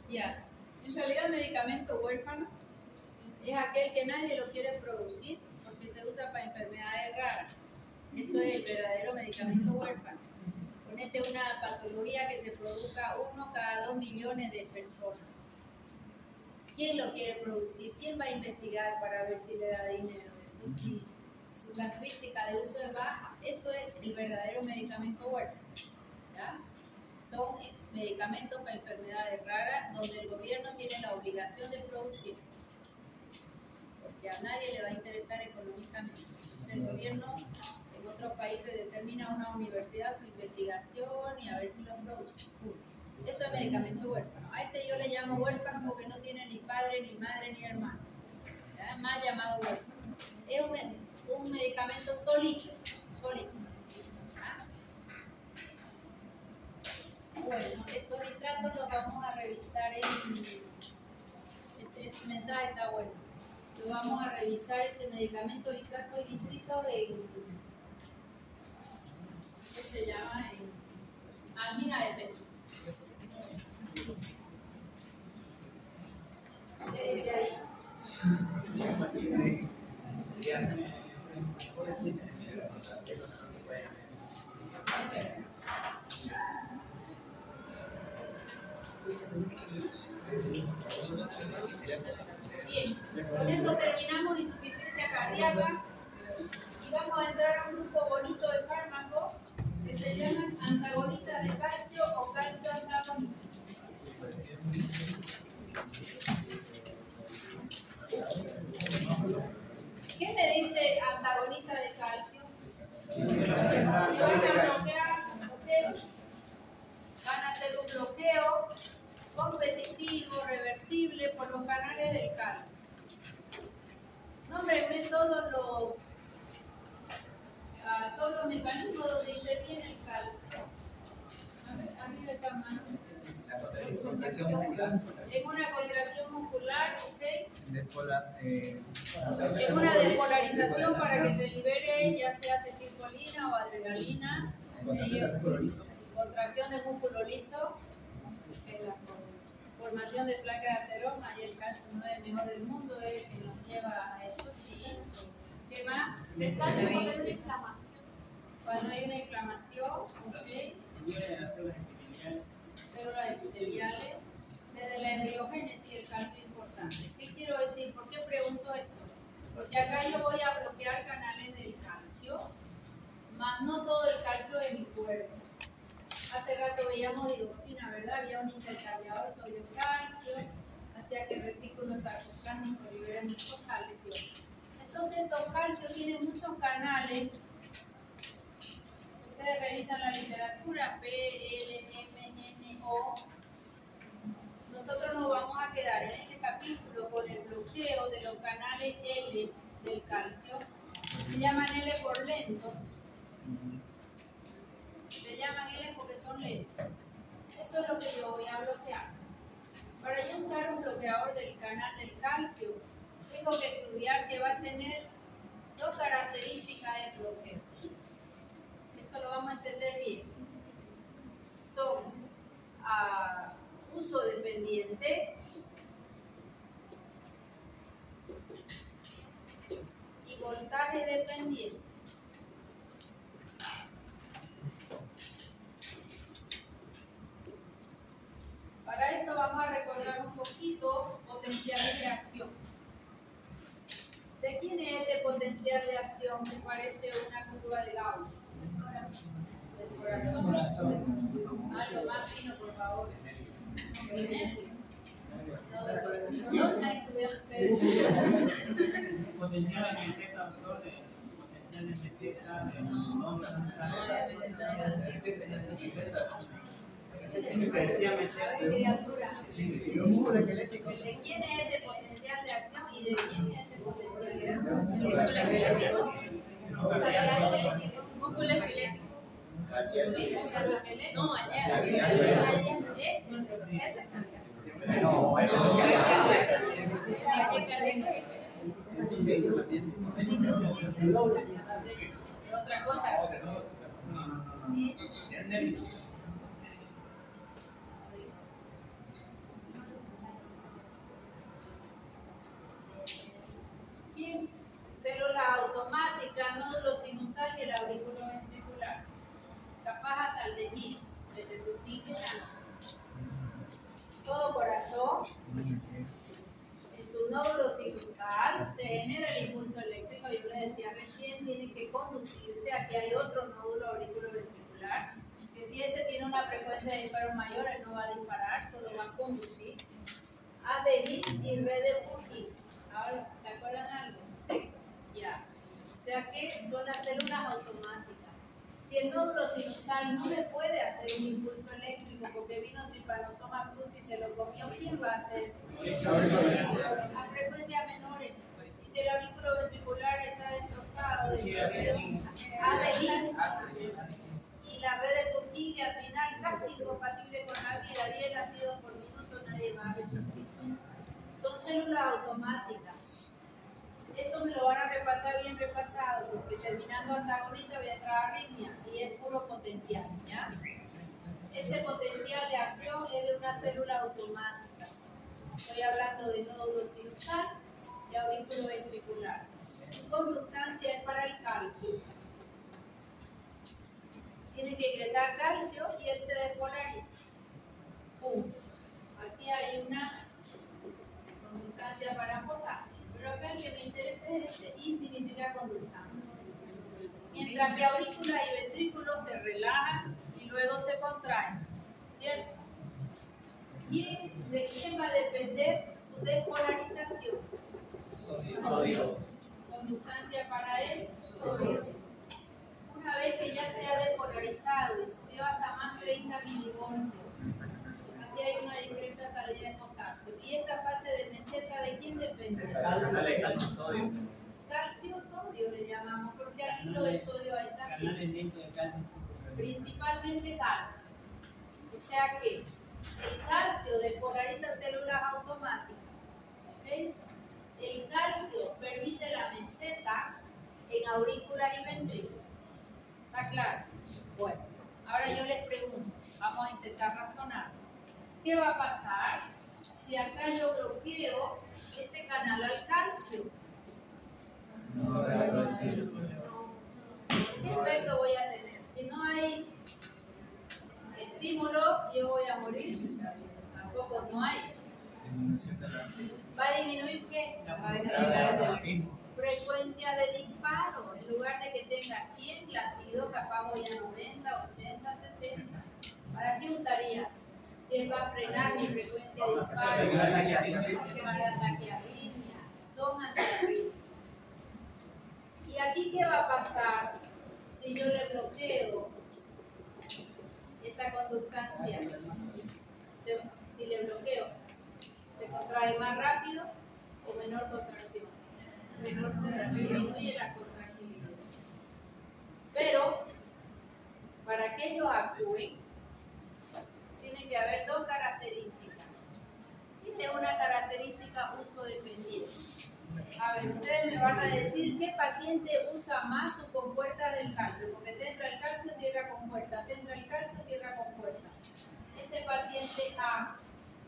Ya, en realidad el medicamento huérfano es aquel que nadie lo quiere producir porque se usa para enfermedades raras. Eso es el verdadero medicamento huérfano. Ponete una patología que se produzca 1 cada 2 millones de personas. ¿Quién lo quiere producir? ¿Quién va a investigar para ver si le da dinero? Eso sí, su casuística de uso es baja. Eso es el verdadero medicamento huérfano. ¿Ya? Son medicamentos para enfermedades raras donde el gobierno tiene la obligación de producir. Porque a nadie le va a interesar económicamente. Entonces el gobierno, en otras a una universidad su investigación y a ver si lo produce. Eso es medicamento huérfano. A este yo le llamo huérfano porque no tiene ni padre, ni madre, ni hermano. Es más llamado huérfano. Es un medicamento solito. ¿Ah? Bueno, estos nitratos los vamos a revisar ese mensaje está bueno. Lo vamos a revisar ese medicamento nitrato y nitrito que se llama angina de pecho. ¿Qué dice ahí? Bien, con eso terminamos insuficiencia cardíaca y vamos a entrar a un grupo bonito de fármacos que se llaman antagonistas de calcio o calcio antagonista. ¿Qué me dice antagonista de calcio? Que van a bloquear, van a hacer un bloqueo competitivo, reversible por los canales del calcio. Nómbrenme todos los mecanismos donde interviene el calcio. A ver, arriba esa mano. En una contracción muscular, ¿ok? En una despolarización para que se libere ya sea acetilcolina o adrenalina. Contracción del músculo liso. En la formación de placas de ateroma y el calcio no es el mejor del mundo, es el que nos lleva a eso. Sí. ¿Qué más?
El calcio cuando hay una inflamación.
Cuando hay una inflamación, ¿ok? Células epiteliales. Desde la embriogénesis el calcio es importante. ¿Qué quiero decir? ¿Por qué pregunto esto? Porque acá yo voy a bloquear canales del calcio, más no todo el calcio de mi cuerpo. Hace rato veíamos digoxina, ¿verdad? Había un intercambiador sodio-calcio, hacía que el retículo sarcoplásmico libere mucho calcio. Entonces, estos calcios tienen muchos canales. Ustedes revisan la literatura, P, L, M, N, O. Nosotros nos vamos a quedar en este capítulo con el bloqueo de los canales L del calcio. Se llaman L por lentos. Se llaman L porque son lentos. Eso es lo que yo voy a bloquear. Para yo usar un bloqueador del canal del calcio, tengo que estudiar que va a tener dos características de bloqueo. Esto lo vamos a entender bien. Son uso dependiente y voltaje dependiente. Para eso vamos a recordar un poquito potenciales de acción. ¿De quién es este potencial de acción que parece una curva de Gauss? Del corazón. Algo más fino, por favor.
Potencial de meseta, doctor, potencial de meseta, de
criatura. ¿De quién es este potencial de acción y de quién es este potencial de acción? Músculo esquelético. No, allá.
No, eso
otra cosa. Bien, células automáticas, nódulo sinusal y el aurículo ventricular. Capaz hasta el de GIS, desde rutina. Todo corazón. En su nódulo sinusal se genera el impulso eléctrico. Yo le decía recién, tiene que conducirse. Aquí hay otro nódulo auriculoventricular, que si este tiene una frecuencia de disparo mayor, él no va a disparar, solo va a conducir. A de Higgs y red de Purkinje. Ahora, ¿se acuerdan algo? Sí. Ya. O sea que son las células automáticas. Si el nódulo sinusal no me puede hacer un impulso eléctrico porque vino Trypanosoma cruzi y se lo comió, ¿quién va a hacer? A frecuencias menores. Y si el aurículo ventricular está destrozado, y la red de Purkinje al final casi incompatible con la vida, 10 latidos por minuto, nadie va a resistir. Son células automáticas. Esto me lo van a repasar bien repasado, porque terminando antagonista voy a entrar a arritmia y es puro potencial, ¿ya? Este potencial de acción es de una célula automática. Estoy hablando de nódulo sinusal y aurículo ventricular. Su conductancia es para el calcio. Tiene que ingresar calcio y él se despolariza. Aquí hay una conductancia para potasio. Pero acá el que me interesa es este, I significa conductancia. Mientras que aurícula y ventrículo se relajan y luego se contraen, ¿cierto? ¿De quién va a depender su despolarización?
Sodio.
Conductancia para él, sodio. Una vez que ya se ha despolarizado y subió hasta más 30 milivoltios, aquí hay una discreta salida de potasio. ¿Y esta fase de meseta de quién depende?
Sale calcio sodio.
Calcio-sodio le llamamos, porque al hilo de sodio ahí también.
Canales dentro del calcio.
Principalmente calcio. O sea que el calcio despolariza células automáticas. ¿Okay? El calcio permite la meseta en aurícula y ventrículo. ¿Está claro? Bueno, ahora yo les pregunto, vamos a intentar razonar. ¿Qué va a pasar si acá yo bloqueo este canal al calcio? ¿Qué efecto voy a tener? Si no hay estímulo, yo voy a morir. Tampoco no hay. ¿Va a disminuir qué? Frecuencia de disparo. En lugar de que tenga 100 latidos, capaz voy a 90, 80, 70. ¿Para qué usaría? Si él va a frenar mi frecuencia de disparo, para taquiarritmia, son antiarrítmicos. ¿Y aquí qué va a pasar si yo le bloqueo esta conductancia? Si le bloqueo, ¿se contrae más rápido o menor contracción? Menor contracción, disminuye la contractilidad. Pero, para que ellos actúen, tiene que haber dos características. Tiene una característica uso dependiente. A ver, ustedes me van a decir qué paciente usa más su compuerta del calcio, porque centra el calcio, cierra compuerta, centra el calcio, cierra compuerta. Este paciente A,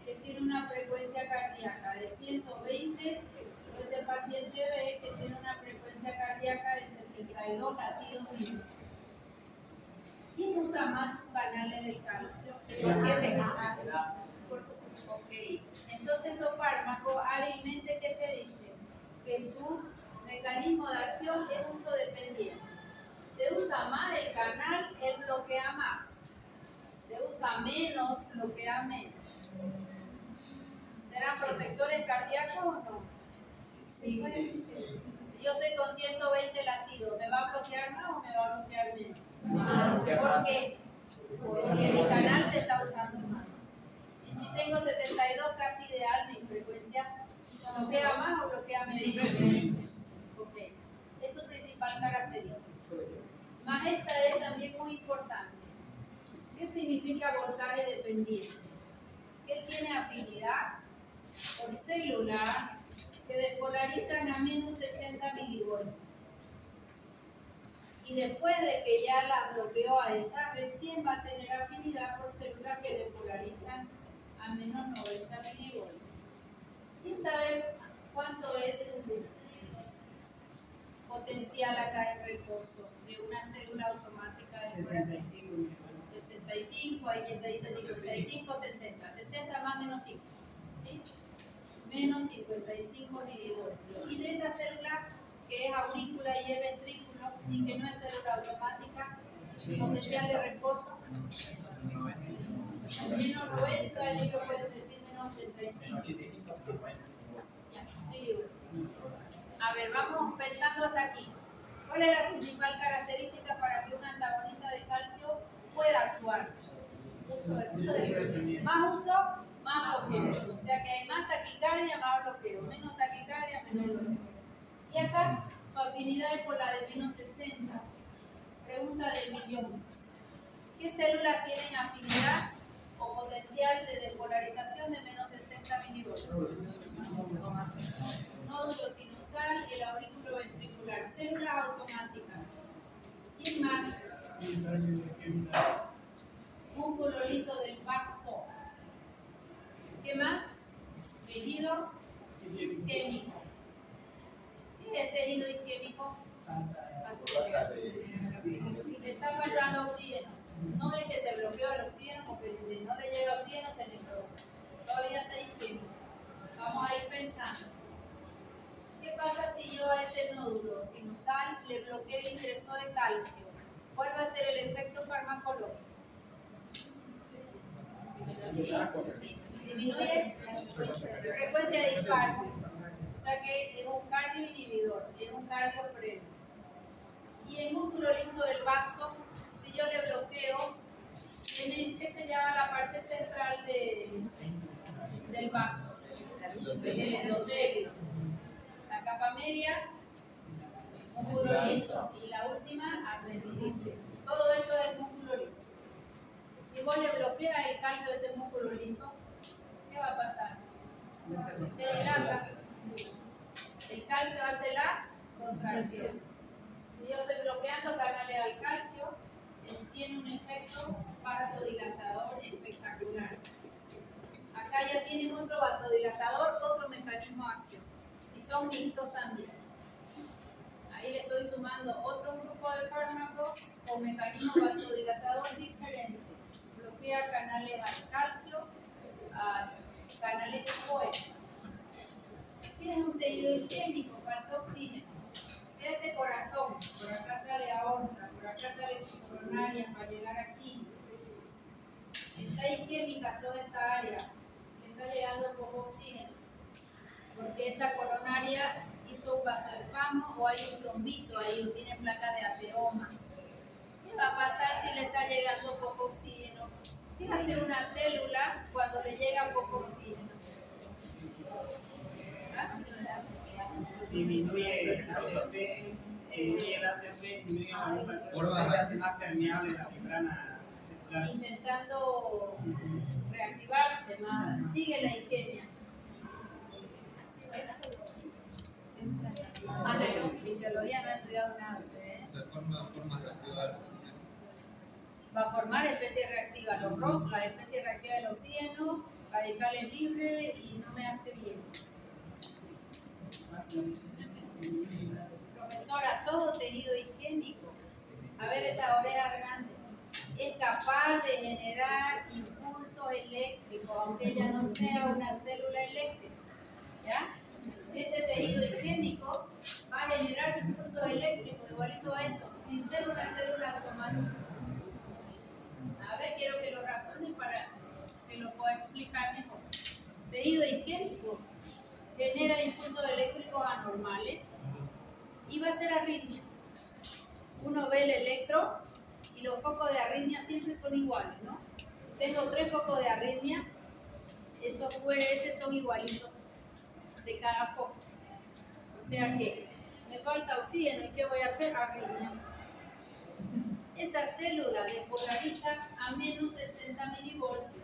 que tiene una frecuencia cardíaca de 120, este paciente B, que tiene una frecuencia cardíaca de 72 latidos minutos. ¿Quién usa más sus canales del calcio? El paciente A. Ok, entonces estos fármacos hábilmente, ¿qué te dicen? Que su mecanismo de acción es uso dependiente. Se usa más el canal, él bloquea más. Se usa menos, bloquea menos. ¿Serán protectores cardíacos o no? Sí. Si yo estoy con 120 latidos, ¿me va a bloquear más o me va a bloquear menos? Más. ¿Por qué? Porque mi canal se está usando más. Y si tengo 72 casi ideal, mi frecuencia ¿bloquea más o bloquea menos? Ok. Es su principal característica. Más esta es también muy importante. ¿Qué significa voltaje dependiente? Que tiene afinidad por celular que despolarizan a menos 60 milivoltios. Y después de que ya la bloqueó a esa, recién va a tener afinidad por celular que despolarizan a menos 90 milivoltios. ¿Quién sabe cuánto es su potencial acá en reposo de una célula automática de
65 milivoltios.
65, hay quien te dice 55, 60. 60 más menos 5. ¿Sí? Menos 55 milivoltios. Y de esta célula que es aurícula y es ventrículo y que no es célula automática, potencial de reposo menos 90, ellos pueden decir menos 85. Ya, milivoltios. A ver, vamos pensando hasta aquí. ¿Cuál es la principal característica para que un antagonista de Más uso, más bloqueo. O sea que hay más taquicardia, más bloqueo. Menos taquicardia, menos bloqueo. Y acá su afinidad es por la de menos 60. Pregunta del millón. ¿Qué células tienen afinidad o potencial de despolarización de menos 60 milivoltios? Nódulo sinusal y el aurículo ventricular. Células automáticas. ¿Quién más? Músculo liso del vaso. ¿Qué más? Tejido isquémico. ¿Qué es tejido isquémico? Le está faltando oxígeno. No es que se bloqueó el oxígeno, porque si no le llega oxígeno se necrosa. Todavía está isquémico. Vamos a ir pensando. ¿Qué pasa si yo a este nódulo sinusal le bloqueo el ingreso de calcio? ¿Cuál va a ser el efecto farmacológico? Disminuye la frecuencia de infarto. O sea que es un cardioinhibidor, es un cardiofreno. Y el músculo liso del vaso, si yo le bloqueo, tiene que se llama la parte central del vaso, el endotelio. La capa media, músculo liso, y la última, apéndice. Todo esto es músculo liso. Si vos le bloqueas el calcio de ese músculo liso, ¿qué va a pasar? Se dilata. El calcio hace la contracción. Si yo estoy bloqueando canales al calcio, tiene un efecto vasodilatador espectacular. Acá ya tienen otro vasodilatador, otro mecanismo de acción. Y son mixtos también. Ahí le estoy sumando otro grupo de fármacos con mecanismo vasodilatador diferente. Bloquea canales al calcio, a canales tipo E. Tienes un tejido isquémico, falta oxígeno. Si este corazón, por acá sale aorta, por acá sale su coronaria para llegar aquí. Está isquémica toda esta área, le está llegando poco oxígeno. Porque esa coronaria hizo un vasoespasmo o hay un trombito ahí, o tiene placa de ateroma. ¿Qué va a pasar si le está llegando poco oxígeno? ¿Qué hace una célula cuando le llega poco oxígeno?
Disminuye el ATP, disminuye el ATP, disminuye la ocupación, se hace más permeable la membrana celular.
Intentando reactivarse más, sigue la isquemia. Fisiología no ha estudiado nada.
Forma reactiva del oxígeno.
Va a formar especies reactivas, los ROS, la especie reactiva del oxígeno, radicales libres y no me hace bien. Profesora, todo tejido isquémico, a ver esa oreja grande, es capaz de generar impulsos eléctricos, aunque ella no sea una célula eléctrica. ¿Ya? Este tejido isquémico va a generar impulsos eléctricos, igualito a esto, sin ser una célula automática. A ver, quiero que lo razonen para que lo pueda explicar mejor. Tejido isquémico genera impulsos eléctricos anormales y va a ser arritmias. Uno ve el electro y los focos de arritmia siempre son iguales, ¿no? Si tengo 3 focos de arritmia, esos QRS son igualitos de cada foco. O sea que me falta oxígeno y ¿qué voy a hacer? Arritmia. Esa célula despolariza a menos 60 milivoltios.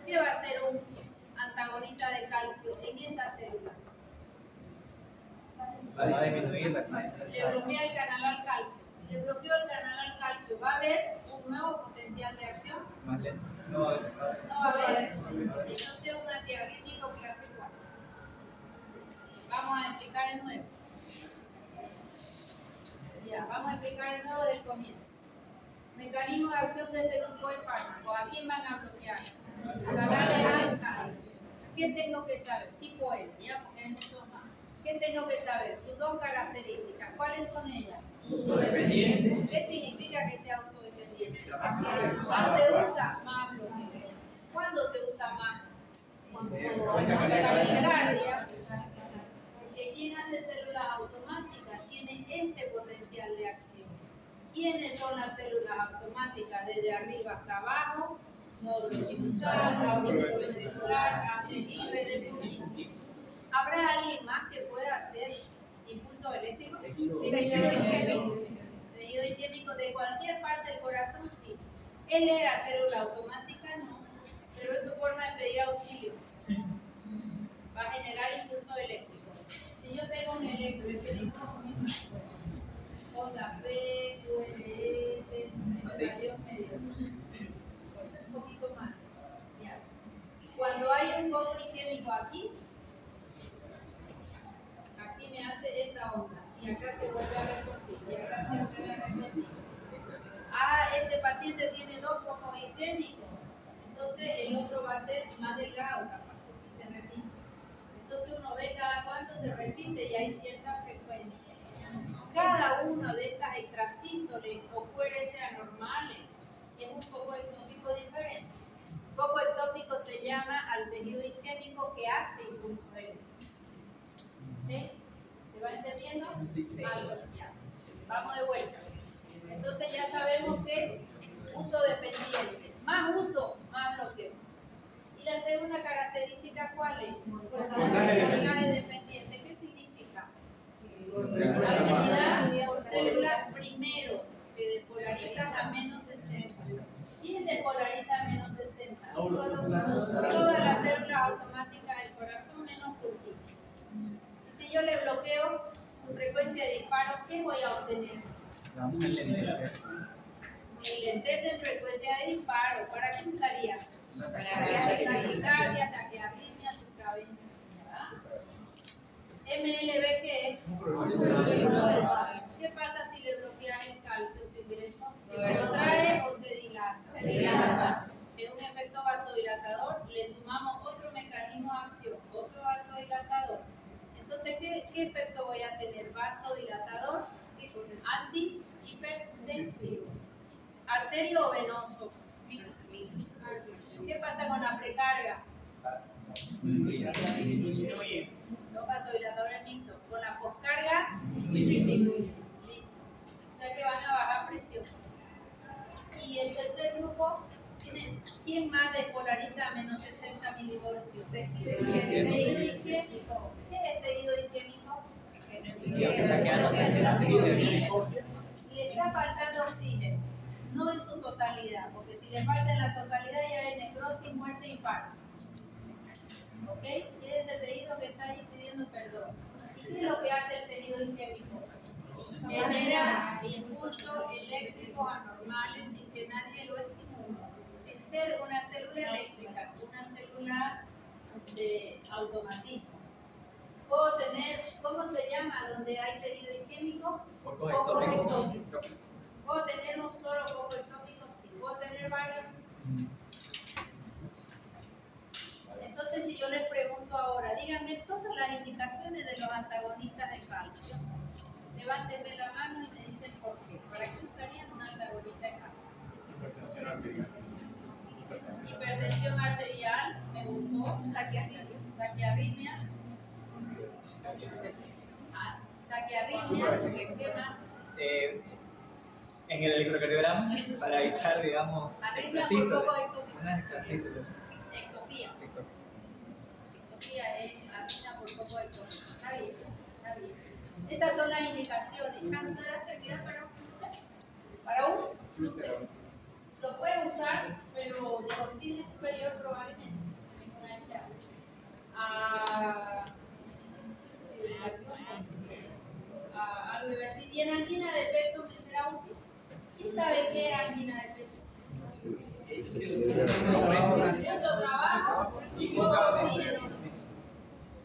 ¿Qué va a hacer un antagonista de calcio en esta célula?
Va a disminuir la
Le bloquea el canal al calcio. Si le bloqueo el canal al calcio, ¿va a haber un nuevo potencial de acción?
más lento. No va a haber.
No va a haber. Entonces un antiarrítmico clase 4. Vamos a explicar de nuevo. Ya, vamos a explicar de nuevo del comienzo. Mecanismo de acción de este grupo de fármacos. ¿A quién van a bloquear? A canales al calcio. ¿Qué tengo que saber? Tipo E, ya, porque hay muchos más. ¿Qué tengo que saber? Sus 2 características. ¿Cuáles son ellas?
Uso dependiente.
¿Qué significa que sea uso dependiente? Más se usa, más bloqueo. ¿Cuándo se usa más? Taquicardias. Porque quien hace células automáticas tiene este potencial de acción. ¿Quiénes son las células automáticas? Desde arriba hasta abajo, nódulo sinusal, audículo ventricular, anterior del pulmón. ¿Habrá alguien más que pueda hacer impulso eléctrico? Tejido isquémico de cualquier parte del corazón, sí. Él era célula automática, no, pero es su forma de pedir auxilio. Va a generar impulso eléctrico. Si yo tengo un electro, el que digo JP, QRS, medios, un poquito más. Ya. Cuando hay un foco isquémico aquí me hace esta onda y acá se vuelve a repetir y acá se vuelve a repetir. Este paciente tiene dos focos isquémicos, entonces el otro va a ser más delgado y se repite. Entonces uno ve cada cuánto se repite y hay cierta frecuencia. Cada una de estas extrasíntoles o QRS anormales es un foco ectópico diferente. Foco ectópico se llama al tejido isquémico que hace impulso eléctrico. ¿Ven? ¿Se va entendiendo? Sí. Algo, ya. Vamos de vuelta. Entonces ya sabemos que uso dependiente. Más uso, más bloqueo. Y la segunda característica, ¿cuál es? Voltaje dependiente. ¿Qué significa? La afinidad por célula primero, que despolariza a menos 60. ¿Quién despolariza a menos 60? Todas las células automáticas del corazón menos Purkinje. Si yo le bloqueo su frecuencia de disparo, ¿qué voy a obtener? Enlentece en frecuencia de disparo. ¿Para qué usaría? Para taquicardia, taquiarritmia, supraventricular. MLB, ¿qué es? ¿Qué pasa si le bloqueas el calcio, su ingreso? ¿Se contrae o se dilata? Se dilata. Es un efecto vasodilatador. Le sumamos otro mecanismo de acción, otro vasodilatador. Entonces, ¿qué efecto voy a tener? Vasodilatador, antihipertensivo. ¿Arterio o venoso? ¿Qué pasa con la precarga? Son vasodilatadores mixtos. Con la poscarga, listo. O sea que van a bajar presión. Y el tercer grupo, ¿quién más despolariza a menos 60 milivoltios? Tejido isquémico. ¿Qué es tejido isquémico? Le está faltando oxígeno, no en su totalidad, porque si le falta en la totalidad ya es necrosis, muerte, infarto. ¿Ok? ¿Qué es ese tejido que está ahí pidiendo perdón? ¿Y qué es lo que hace el tejido isquémico? Genera impulsos eléctricos anormales sin que nadie lo estimule. Sin ser una célula eléctrica, una célula de automatismo. Puedo tener, ¿cómo se llama donde hay tejido isquémico? Foco ectópico. ¿Puedo tener un solo foco ectópico? Sí. ¿Puedo tener varios? Entonces, si yo les pregunto ahora, díganme todas las indicaciones de los antagonistas de calcio. Levántenme la mano y me dicen por qué. ¿Para qué usarían un antagonista de calcio? Hipertensión arterial. Hipertensión arterial, me gustó. Taquiarritmia. Taquiarritmia, ¿qué más?
En el electrocardiograma, para evitar, digamos,
ectopía. Ectopía es arritmia por poco ectópico. Está bien, está bien. Esas son las indicaciones. ¿Cánula servirá para un glúteo? ¿Para un? Lo puede usar, pero de auxilio superior probablemente. Algo iba a decir, ¿y en angina de pecho me será útil? ¿Quién sabe qué es angina de pecho? Mucho trabajo y poco oxígeno.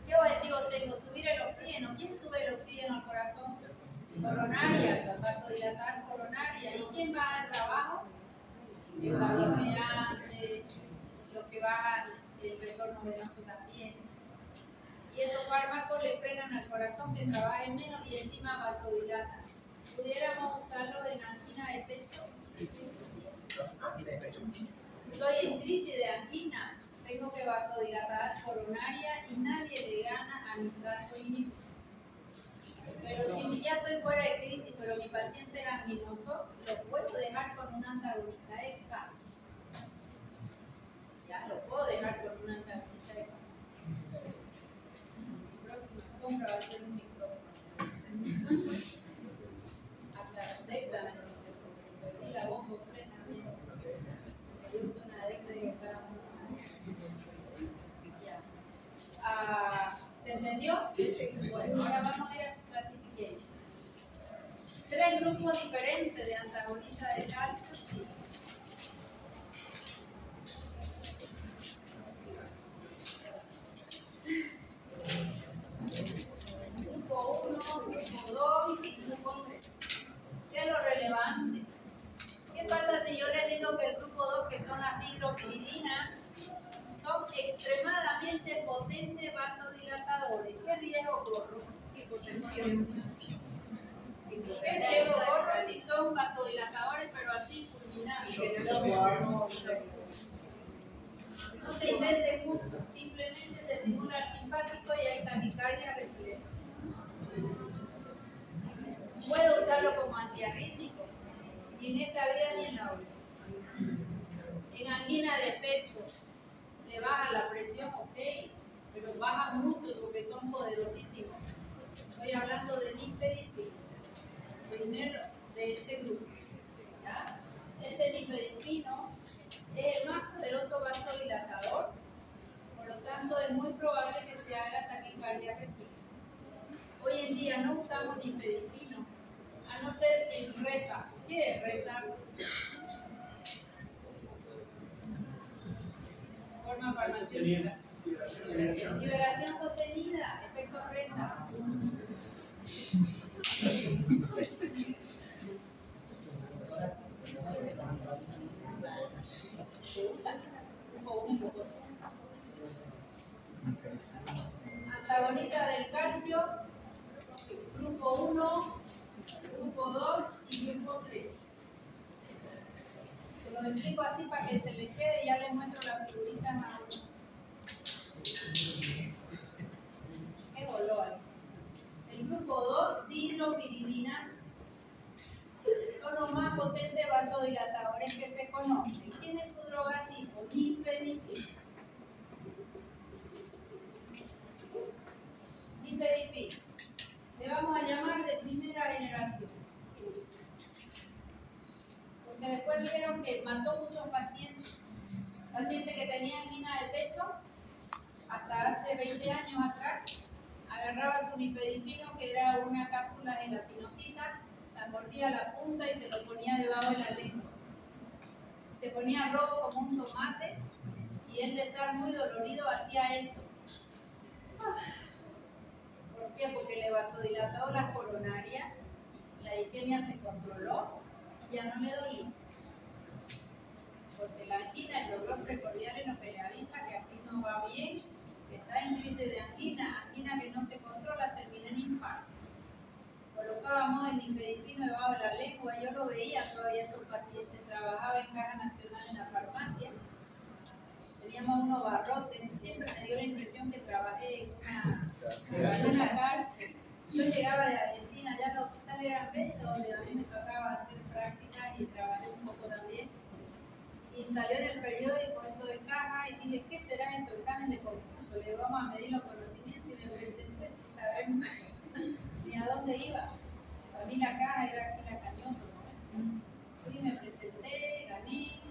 ¿Qué objetivo tengo? Subir el oxígeno. ¿Quién sube el oxígeno al corazón? Coronarias, vasodilatar coronaria. ¿Y quién va al trabajo? Los que bajan el retorno venoso también. Y estos fármacos le frenan al corazón que trabaje menos y encima vasodilatan. ¿Pudiéramos usarlo en angina de pecho? Si estoy en crisis de angina, tengo que vasodilatar coronaria y nadie le gana a nitrato inhibidor. Pero si ya estoy fuera de crisis, pero mi paciente es anginoso, lo puedo dejar con un antagonista de calcio. ¿ya? Lo puedo dejar con una tablita de calcio. Mi próxima compra va a ser un micrófono. Hasta Dexa me lo puse porque perdí la voz completamente. Yo uso una Dexa y cada uno. Ya. ¿Se entendió? Sí. Bueno, ahora vamos a ir a su clasification. 3 grupos diferentes de antagonistas de calcio, sí. Grupo 1, grupo 2 y grupo 3. ¿Qué es lo relevante? ¿Qué pasa si yo les digo que el grupo 2, que son las dihidropiridinas, son extremadamente potentes vasodilatadores? ¿Qué riesgo corro? Hipotensión. ¿Qué riesgo corro si son vasodilatadores pero así fulminantes? No se inventen mucho, simplemente se estimula el simpático y hay taquicardia refleja. Puedo usarlo como antiarrítmico, ni en esta vida ni en la otra. En angina de pecho le baja la presión, ok, pero baja mucho porque son poderosísimos. Estoy hablando de nifedipino, primero de ese grupo. ¿Ya? Ese nifedipino es el más poderoso vasodilatador, por lo tanto es muy probable que se haga taquicardia refleja. Hoy en día no usamos nifedipino, a no ser el RETA. ¿Qué es RETA? Forma farmacéutica. Liberación sostenida, efecto RETA. Se usa o único. Antagonista del calcio, grupo 1, grupo 2 y grupo 3. Se lo explico así para que se les quede y ya les muestro las figuritas a uno. ¿Qué voló ahí? El grupo 2, dihidropiridinas, son los más potentes vasodilatadores que se conocen. ¿Quién es su droga tipo? Nifedipino. Nifedipino. Le vamos a llamar de primera generación. Porque después vieron que mató muchos pacientes. Pacientes que tenían angina de pecho, hasta hace 20 años atrás, agarraba su nifedipino, que era una cápsula gelatinosita, la mordía a la punta y se lo ponía debajo de la lengua. Se ponía rojo como un tomate y él de estar muy dolorido hacía esto. ¿Por qué? Porque le vasodilató las coronarias, la isquemia se controló y ya no le dolía. Porque la angina, el dolor precordial es lo que le avisa que aquí no va bien, que está en crisis de angina, angina que no se controla, termina en infarto. Colocábamos el nifedipino debajo de la lengua, yo lo veía todavía esos pacientes, trabajaba en Caja Nacional en la farmacia, teníamos unos barrotes, siempre me dio la impresión que trabajé en una cárcel. Yo llegaba de Argentina, ya los hospitales eran bellos, donde a mí me tocaba hacer prácticas y trabajé un poco también. Y salió en el periódico esto de Caja y dije, ¿qué será esto? Examen de concurso, le vamos a medir los conocimientos y me presenté sin saber mucho. Ni a dónde iba. Para mí la Caja era aquí la Cañón, ¿no? Fui, me presenté, gané y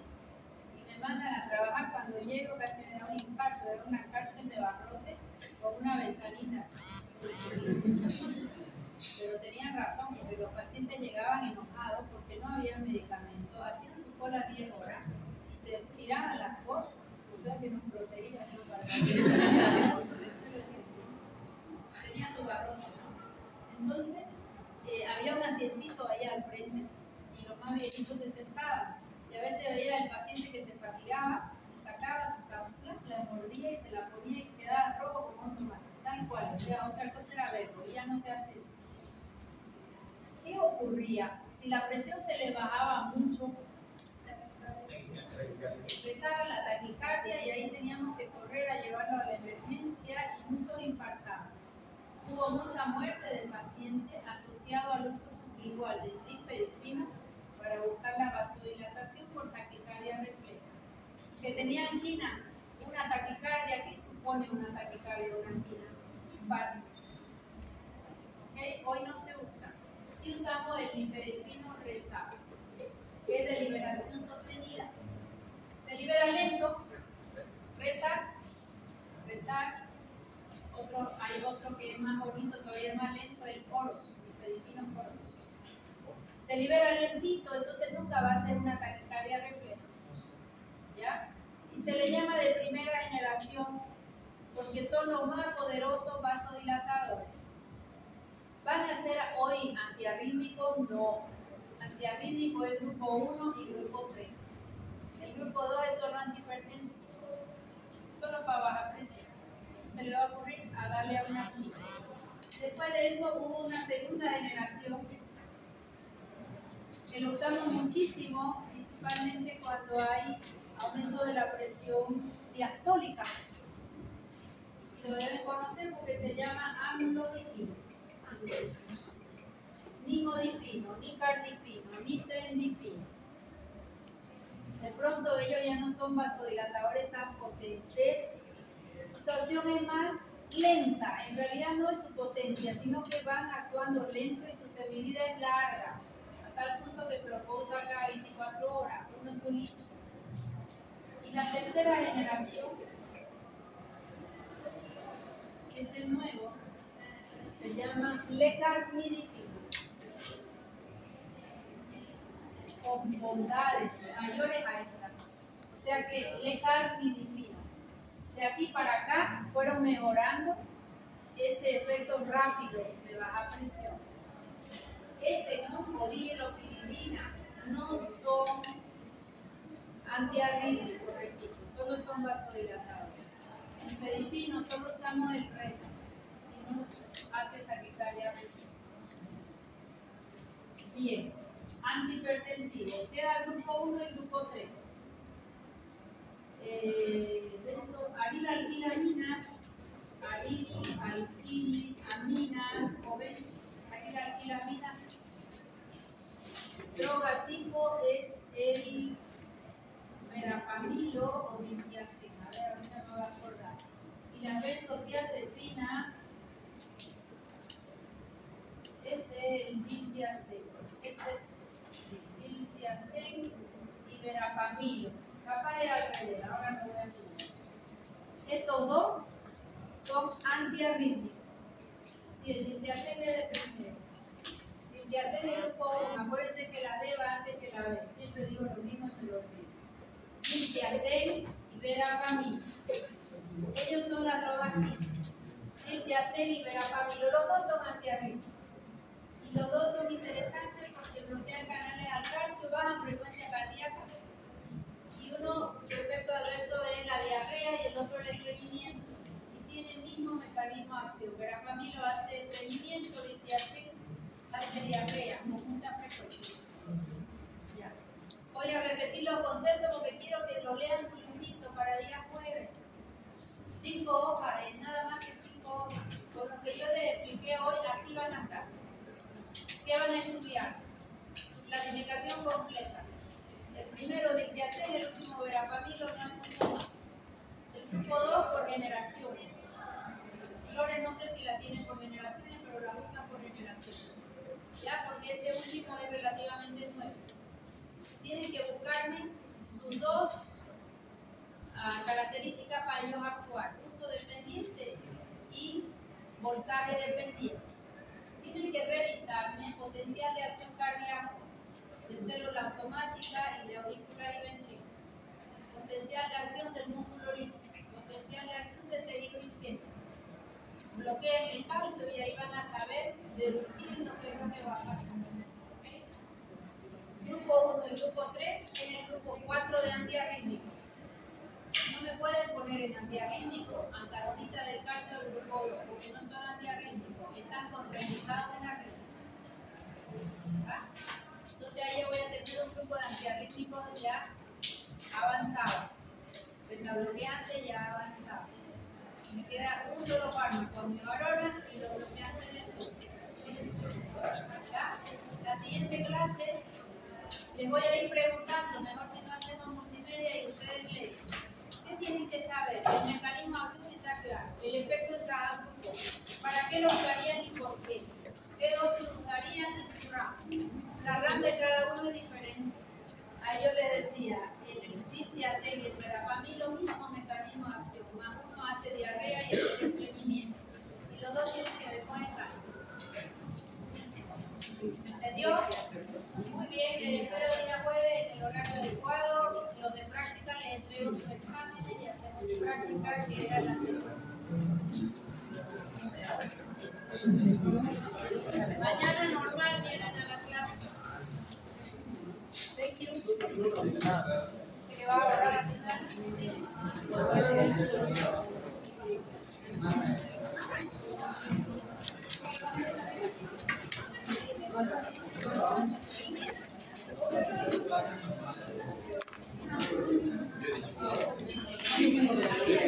me mandan a trabajar. Cuando llego casi me da un infarto, era una cárcel de barrote con una ventanita así. Pero tenían razón, porque los pacientes llegaban enojados porque no había medicamento, hacían su cola 10 horas y te tiraban las cosas, o sea que nos protegían, no para tenía su barrote, ¿no? Entonces, había un asientito ahí al frente y los más viejitos se sentaban y a veces veía el paciente que se fatigaba y sacaba su cápsula, la mordía y se la ponía y quedaba rojo como un tomate, tal cual, o sea, otra cosa era verlo y ya no se hace eso. ¿Qué ocurría? Si la presión se le bajaba mucho, empezaba la taquicardia y ahí teníamos que correr a llevarlo a la emergencia y muchos infartados. Hubo mucha muerte del paciente asociado al uso sublingual del nifedipino para buscar la vasodilatación por taquicardia refleja. Que tenía angina, Una taquicardia, ¿qué supone una taquicardia o una angina? Infarto. ¿Okay? Hoy no se usa. Sí usamos el nifedipino retal, que es de liberación sostenida. Se libera lento, retal. Hay otro que es más bonito, todavía más lento, el oros, nifedipino oros. Se libera lentito, entonces nunca va a ser una taquicardia refleja. ¿Ya? Y se le llama de primera generación porque son los más poderosos vasodilatadores. ¿Van a ser hoy antiarrítmicos? No. Antiarrítmico es grupo 1 y grupo 3. El grupo 2 es solo antihipertensivo, solo para bajar presión. Se le va a ocurrir a darle a una quimio. Después de eso hubo una segunda generación que lo usamos muchísimo, principalmente cuando hay aumento de la presión diastólica. Y lo deben conocer porque se llama amlodipino. Nimodipino, nicardipino, nitrendipino. De pronto ellos ya no son vasodilatadores tan potentes. Su acción es más lenta. En realidad no es su potencia, sino que van actuando lento y su servibilidad es larga. A tal punto que Proposa cada 24 horas, uno solito. Y la tercera generación, este nuevo, se llama lecardipino, con bondades mayores a esta. O sea que lecardipino. De aquí para acá fueron mejorando ese efecto rápido de baja presión. Este grupo de hidropiridinas no son antiarrítmicos, repito, solo son vasodilatadores. En nifedipino solo usamos el reto, si no hace taquicardia refleja. Bien, antihipertensivo. Queda grupo 1 y grupo 3. Arilalquilaminas, arilalquilaminas, droga tipo es el verapamilo o diltiazem, a ver, ahorita me voy a acordar. Y la benzodiazepina, este es el diltiazem, diltiazem y verapamilo. Capaz de al revés, ahora no voy a decir. Estos dos son antiarrítmicos. Si el diltiazem es de primero. Diltiazem es grupo 1. Acuérdense que la D va antes que la B. Siempre digo lo mismo y me lo olvido. Diltiazem y verapamilo. Ellos son las drogas químicas. Diltiazem y verapamilo. Los dos son antiarrítmicos. Y los dos son interesantes porque bloquean canales al calcio, bajan frecuencia cardíaca. Uno, su efecto adverso es la diarrea y el otro el estreñimiento. Y tiene el mismo mecanismo de acción. Verapamilo hace estreñimiento, diltiazem hace diarrea con mucha frecuencia. Ya. Voy a repetir los conceptos porque quiero que lo lean su librito para día jueves. 5 hojas, es nada más que 5 hojas. Con lo que yo les expliqué hoy, así van a estar. ¿Qué van a estudiar? Clasificación completa. El primero diltiazem, el último verapamilo, el grupo 2 por generación. Flores no sé si la tienen por generaciones, pero la buscan por generación. Ya, porque ese último es relativamente nuevo. Tienen que buscarme sus dos características para ellos actuar. Uso dependiente y voltaje dependiente. Tienen que revisarme potencial de acción cardíaca, de célula automática y de auricular y ventrículo, potencial de acción del músculo liso, potencial de acción del tejido isquémico. Bloqueen el calcio y ahí van a saber deducir lo que es lo que va a pasar. ¿Okay? Grupo 1 y grupo 3 es el grupo 4 de antiarrítmicos. No me pueden poner en antiarrítmico antagonista del calcio del grupo 2 porque no son antiarrítmicos, están contraindicados en la red. Entonces ahí yo voy a tener un grupo de antiarrítmicos ya avanzados, betabloqueantes ya avanzados. Me queda un solo fármaco, amiodarona y los bloqueantes del sodio. La siguiente clase les voy a ir preguntando, mejor si no hacemos multimedia y ustedes leen. ¿Qué tienen que saber? El mecanismo de acción está claro, el efecto en cada grupo, para qué lo usarían y por qué, qué dosis usarían y su RAM. La RAM de cada uno es diferente. Ahí yo le decía, el tip de hacer y el verapamil, lo mismo mecanismo de acción, más uno hace diarrea y el otro estreñimiento. Y los dos tienen que ver con el cáncer. ¿Se entendió? Muy bien, espero día jueves en el horario adecuado. Los de práctica les entrego sus exámenes y hacemos su práctica que era la anterior. Mañana normal vienen a la clase. Thank you. Se le va a borrar a pesar.